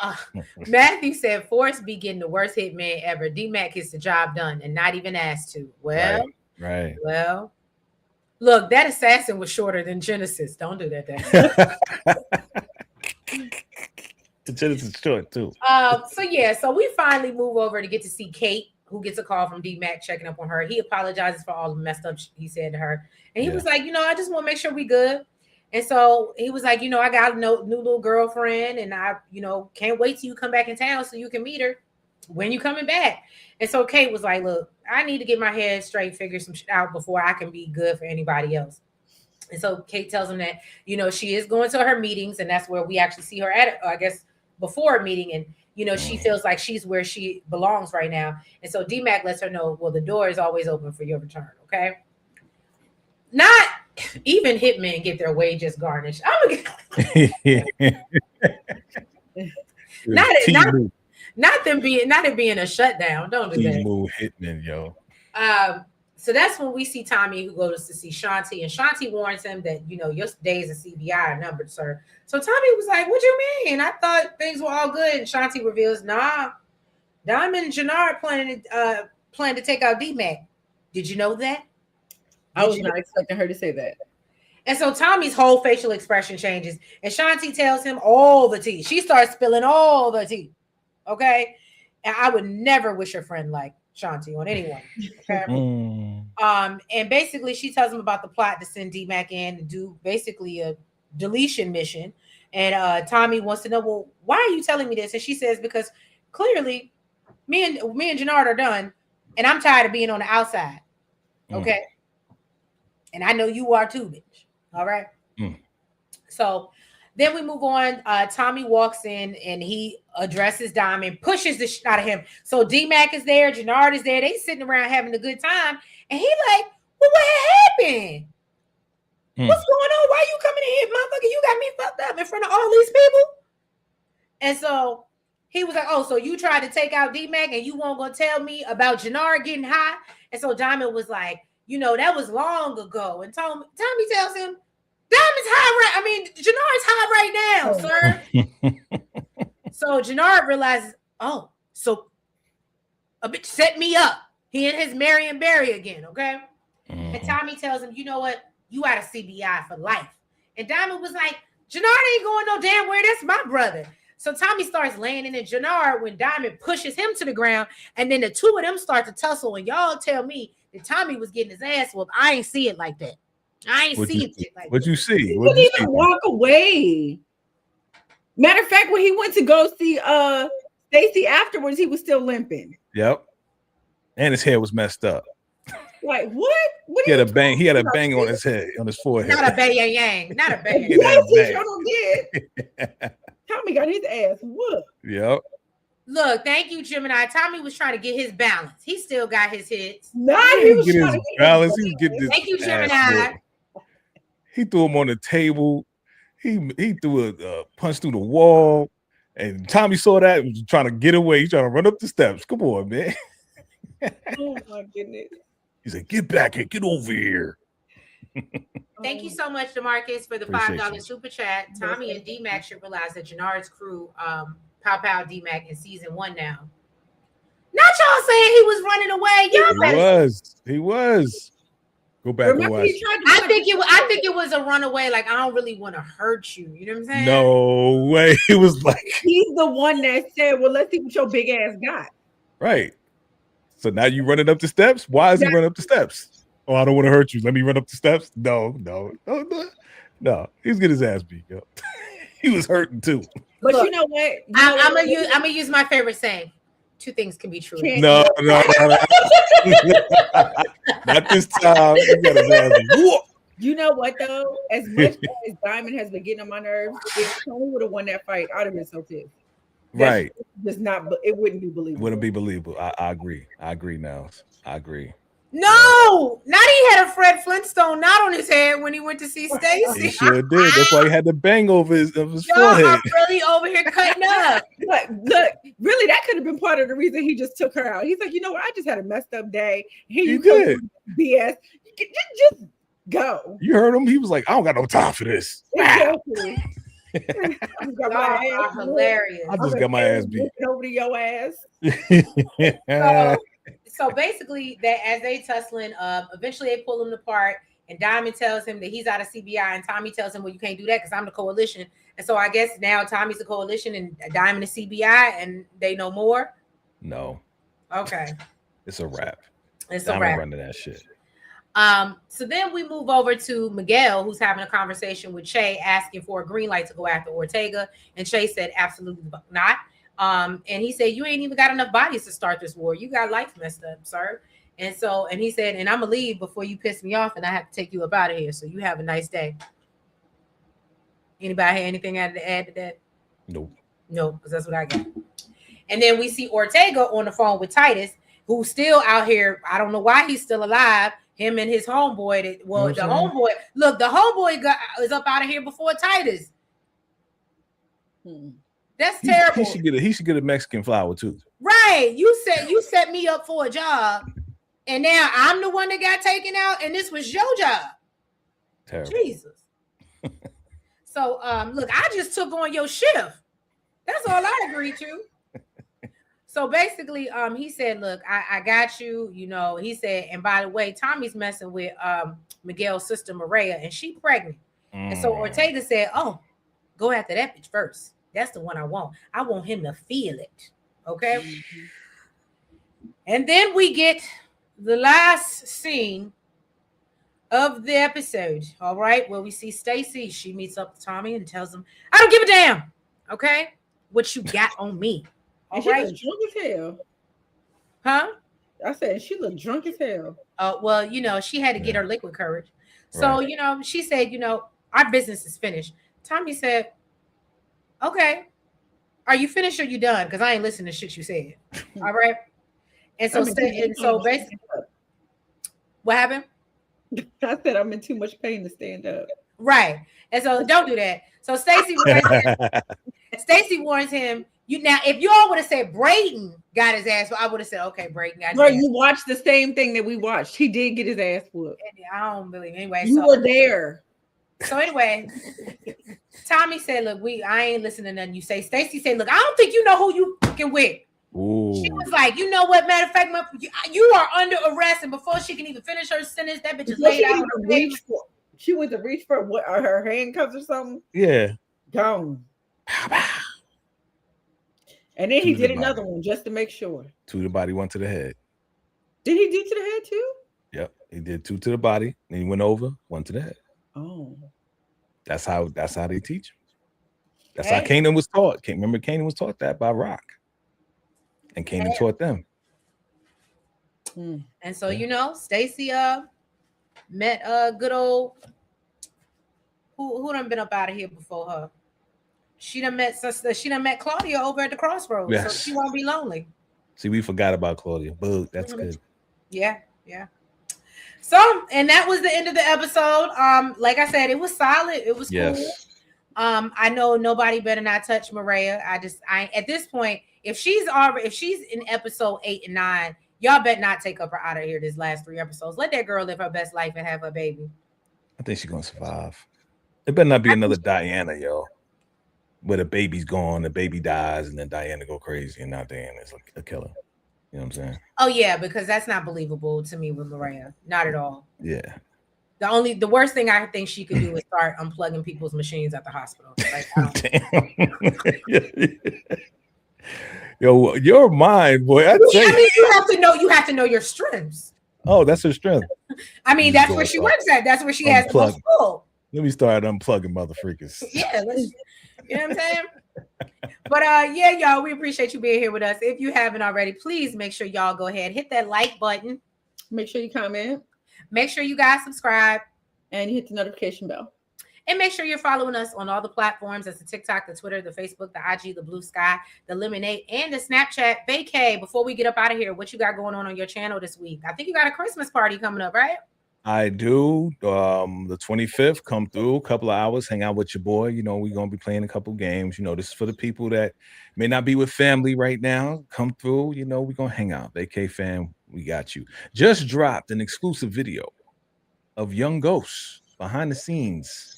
[SPEAKER 1] Matthew said Forrest be getting the worst hitman ever. D-Mac gets the job done and not even asked to. Well,
[SPEAKER 3] right.
[SPEAKER 1] Well, look, that assassin was shorter than Genesis. Don't do that.
[SPEAKER 3] The Genesis is short too.
[SPEAKER 1] So we finally move over to get to see Kate, who gets a call from D-Mac checking up on her. He apologizes for all the messed up he said to her. And he was like, I just want to make sure we good. And so he was like, I got a new little girlfriend, and I, can't wait till you come back in town so you can meet her when you coming back. And so Kate was like, look, I need to get my head straight, figure some shit out before I can be good for anybody else. And so Kate tells him that, she is going to her meetings, and that's where we actually see her at, I guess, before a meeting. And, she feels like she's where she belongs right now. And so D-Mac lets her know, well, the door is always open for your return. Okay. Not even hitmen get their wages garnished. Not it being a shutdown. Don't do that.
[SPEAKER 3] Move hitman, yo.
[SPEAKER 1] So that's when we see Tommy, who goes to see Shanti, and Shanti warns him that your days of CBI are numbered, sir. So Tommy was like, "What you mean? I thought things were all good." And Shanti reveals, "Nah, Diamond and Jannard plan to take out D-Mac. Did you know that?"
[SPEAKER 2] I was not expecting her to say that.
[SPEAKER 1] And so Tommy's whole facial expression changes, and Shanti tells him all the tea. She starts spilling all the tea. Okay, and I would never wish a friend like Shanti on anyone. Okay? And basically she tells him about the plot to send D-Mac in and do basically a deletion mission. And Tommy wants to know, well, why are you telling me this? And she says, because clearly me and Jannard are done, and I'm tired of being on the outside. Okay. And I know you are too, bitch. All right. So then we move on. Tommy walks in and he addresses Diamond, pushes the shit out of him. So D-Mac is there, Jannard is there. They sitting around having a good time. And he like, well, what happened? What's going on? Why you coming in here, motherfucker? You got me fucked up in front of all these people. And so he was like, oh, so you tried to take out D-Mac and you won't go tell me about Jannard getting high? And so Diamond was like, that was long ago. And Tommy tells him, Diamond's high Jannard's high right now, sir. So Jannard realizes, oh, so a bitch set me up. He and his Marion Barry again, okay? And Tommy tells him, you know what? You out of CBI for life. And Diamond was like, Jannard ain't going no damn where. That's my brother. So Tommy starts laying in Jannard when Diamond pushes him to the ground. And then the two of them start to tussle. And y'all tell me that Tommy was getting his ass whooped. I ain't see it like that. I ain't seen it like that.
[SPEAKER 3] What'd you see?
[SPEAKER 2] He didn't even walk away. Matter of fact, when he went to go see Stacy afterwards, he was still limping.
[SPEAKER 3] Yep. And his hair was messed up.
[SPEAKER 2] Like what?
[SPEAKER 3] He had a bang. He had a bang on his head, on his forehead.
[SPEAKER 1] Not a bang yang. Not a bang.
[SPEAKER 2] Tommy got his ass whooped.
[SPEAKER 3] Yep.
[SPEAKER 1] Look, thank you, Gemini. Tommy was trying to get his balance. He still got his hits.
[SPEAKER 2] He was
[SPEAKER 3] get his balance. He was getting his
[SPEAKER 1] thank you, Gemini.
[SPEAKER 3] He threw him on the table. He threw a punch through the wall. And Tommy saw that and was trying to get away. He's trying to run up the steps. Come on, man.
[SPEAKER 2] Oh my goodness.
[SPEAKER 3] He said, get back here, get over here.
[SPEAKER 1] Thank you so much, DeMarcus, for the $5 super chat. Tommy and D-Mac should realize that Jannard's crew pow D-Mac in season 1 now. Not y'all saying he was running away.
[SPEAKER 3] He was. Go back and watch.
[SPEAKER 1] I think it was a runaway. Like, I don't really want to hurt you. You know what I'm saying?
[SPEAKER 3] No way. It was like
[SPEAKER 2] he's the one that said, well, let's see what your big ass got.
[SPEAKER 3] Right. So now you running up the steps? Why is he running up the steps? Oh, I don't want to hurt you. Let me run up the steps. No. He's getting his ass beat. Yo. He was hurting too.
[SPEAKER 2] But look, you know what?
[SPEAKER 1] I'm gonna use my favorite saying. 2 things can be true.
[SPEAKER 3] No. Not this time. He got his ass beat.
[SPEAKER 2] You know what though? As much as Diamond has been getting on my nerves, if Tony would have won that fight, I'd have been so pissed.
[SPEAKER 3] Right.
[SPEAKER 2] It wouldn't be believable.
[SPEAKER 3] Wouldn't be believable. I agree. I agree now. I agree.
[SPEAKER 1] No, not he had a Fred Flintstone knot on his head when he went to see Stacy.
[SPEAKER 3] He sure did. That's why he had the bang over his
[SPEAKER 1] Y'all
[SPEAKER 3] forehead.
[SPEAKER 1] are really over here cutting up.
[SPEAKER 2] But look, really, that could have been part of the reason he just took her out. He's like, you know what? I just had a messed up day. Here
[SPEAKER 3] He
[SPEAKER 2] you come
[SPEAKER 3] did.
[SPEAKER 2] with BS. Just go.
[SPEAKER 3] You heard him? He was like, I don't got no time for this.
[SPEAKER 2] Exactly.
[SPEAKER 1] Y'all are hilarious.
[SPEAKER 3] I just got my ass beat.
[SPEAKER 2] Over to your ass.
[SPEAKER 1] So basically, that as they tussling, eventually they pull him apart, and Diamond tells him that he's out of CBI, and Tommy tells him, well, you can't do that because I'm the coalition. And so I guess now Tommy's the coalition and Diamond is CBI, and they know more.
[SPEAKER 3] No.
[SPEAKER 1] Okay.
[SPEAKER 3] It's a wrap.
[SPEAKER 1] It's
[SPEAKER 3] I'm
[SPEAKER 1] a wrap.
[SPEAKER 3] running that shit.
[SPEAKER 1] So then we move over to Miguel, who's having a conversation with Shay, asking for a green light to go after Ortega, and Shay said absolutely not. And he said, you ain't even got enough bodies to start this war. You got life messed up, sir. And he said, and I'm gonna leave before you piss me off and I have to take you up out of here. So you have a nice day. Anybody have anything to add to that?
[SPEAKER 3] Nope.
[SPEAKER 1] No, because that's what I got. And then we see Ortega on the phone with Titus, who's still out here. I don't know why he's still alive. Him and his homeboy. The homeboy is up out of here before Titus. That's terrible.
[SPEAKER 3] He should get a Mexican flower too.
[SPEAKER 1] Right. You set me up for a job, and now I'm the one that got taken out, and this was your job.
[SPEAKER 3] Terrible.
[SPEAKER 1] Jesus. So look, I just took on your shift. That's all I agreed to. So basically, he said, look, I got you, he said, and by the way, Tommy's messing with Miguel's sister Maria, and she pregnant. And so Ortega said, oh, go after that bitch first. That's the one I want. I want him to feel it. Okay. Mm-hmm. And then we get the last scene of the episode. All right. Where we see Stacy. She meets up with Tommy and tells him, I don't give a damn. Okay. What you got on me. All right.
[SPEAKER 2] She looked drunk as hell.
[SPEAKER 1] Huh?
[SPEAKER 2] I said she looked drunk as hell.
[SPEAKER 1] Well, she had to get her liquid courage. So, right. She said, our business is finished. Tommy said, okay, are you finished or you done? Because I ain't listening to shit you said. All right. And so, basically, what happened?
[SPEAKER 2] I said I'm in too much pain to stand up.
[SPEAKER 1] Right. And so don't do that. So Stacy warns him. Now, if y'all would have said Brayden got his ass, I would have said, okay, Brayden got his ass.
[SPEAKER 2] You watched the same thing that we watched. He did get his ass whooped.
[SPEAKER 1] I don't believe anyway.
[SPEAKER 2] You were there.
[SPEAKER 1] So anyway, Tommy said, look, I ain't listening to nothing you say. Stacy said, look, I don't think you know who you fucking with.
[SPEAKER 3] Ooh.
[SPEAKER 1] She was like, you know what? Matter of fact, you are under arrest. And before she can even finish her sentence, that bitch is laid out.
[SPEAKER 2] She went to reach for what? Her handcuffs or something?
[SPEAKER 3] Yeah.
[SPEAKER 2] Gone. And then he did another one just to make sure. 2
[SPEAKER 3] to the body, 1 to the head.
[SPEAKER 2] Did he do to the head too?
[SPEAKER 3] Yep. He did 2 to the body. Then he went over 1 to the head.
[SPEAKER 2] Oh.
[SPEAKER 3] That's how they teach. That's how Kanan was taught. Remember, Kanan was taught that by Rock. And Kanan taught them.
[SPEAKER 1] And so, Stacy met good old who done been up out of here before her. She done met Claudia over at the crossroads, yes. So she won't be lonely.
[SPEAKER 3] See, we forgot about Claudia. Boo, that's good.
[SPEAKER 1] Yeah. So, and that was the end of the episode. Like I said, it was solid. It was cool. I know nobody better not touch Maria. I at this point, if she's in episode 8 and 9, y'all better not take her out of here this last 3 episodes. Let that girl live her best life and have her baby.
[SPEAKER 3] I think she's gonna survive. It better not be another Diana, yo. Where the baby's gone, the baby dies, and then Diana go crazy, and now Diana is a killer. You know what I'm saying?
[SPEAKER 1] Oh yeah, because that's not believable to me with Maria. Not at all.
[SPEAKER 3] Yeah.
[SPEAKER 1] The worst thing I think she could do is start unplugging people's machines at the hospital.
[SPEAKER 3] Damn. Yo, your mind, boy.
[SPEAKER 1] You have to know your strengths.
[SPEAKER 3] Oh, that's her strength.
[SPEAKER 1] I mean, that's where she works at. That's where she has the most pull.
[SPEAKER 3] Let me start unplugging mother freakers.
[SPEAKER 1] Yeah, you know what I'm saying? But y'all, we appreciate you being here with us. If you haven't already, please make sure y'all go ahead, hit that like button.
[SPEAKER 2] Make sure you comment.
[SPEAKER 1] Make sure you guys subscribe.
[SPEAKER 2] And hit the notification bell.
[SPEAKER 1] And make sure you're following us on all the platforms. That's the TikTok, the Twitter, the Facebook, the IG, the Blue Sky, the Lemonade, and the Snapchat. Vacay, before we get up out of here, what you got going on your channel this week? I think you got a Christmas party coming up, right?
[SPEAKER 3] I do. The 25th, come through a couple of hours, hang out with your boy. You know, we're gonna be playing a couple games. You know, this is for the people that may not be with family right now. Come through, you know, we're gonna hang out. Vacay fam, we got you. Just dropped an exclusive video of young ghosts behind the scenes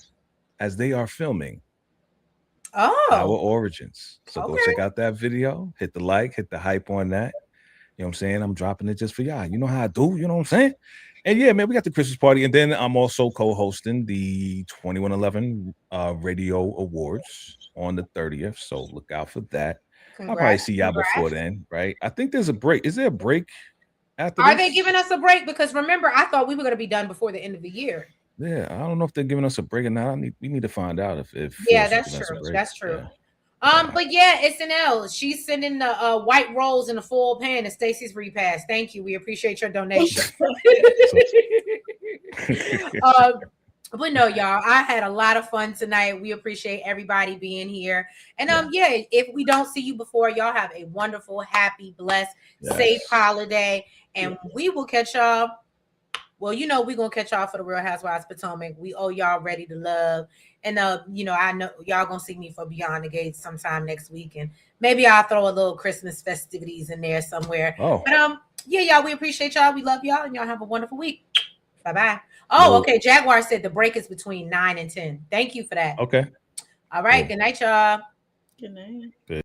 [SPEAKER 3] as they are filming our origins. So go check out that video, hit the like, hit the hype on that. You know what I'm saying? I'm dropping it just for y'all. You know how I do, you know what I'm saying? And yeah, man, we got the Christmas party. And then I'm also co-hosting the 2111 Radio Awards on the 30th. So look out for that. I'll probably see y'all before then, right? I think there's a break. Is there a break after
[SPEAKER 1] Are
[SPEAKER 3] this?
[SPEAKER 1] they giving us a break? Because remember, I thought we were going to be done before the end of the year.
[SPEAKER 3] Yeah, I don't know if they're giving us a break or not. We need to find out if
[SPEAKER 1] yeah, that's true. That's true. Yeah. But yeah, SNL, she's sending the white rolls in a full pan to Stacey's repass. Thank you. We appreciate your donation. But no, y'all, I had a lot of fun tonight. We appreciate everybody being here. And yeah, if we don't see you before, y'all have a wonderful, happy, blessed, safe holiday. And we will catch y'all. Well, you know, we're gonna catch y'all for the Real Housewives of Potomac. We owe y'all Ready to Love. And you know, I know y'all gonna see me for Beyond the Gates sometime next week. And maybe I'll throw a little Christmas festivities in there somewhere. But yeah, y'all, we appreciate y'all. We love y'all, and y'all have a wonderful week. Bye-bye. Oh, okay. Jaguar said the break is between 9 and 10. Thank you for that.
[SPEAKER 3] Okay.
[SPEAKER 1] All right. Good night, y'all.
[SPEAKER 5] Good night.
[SPEAKER 3] Good.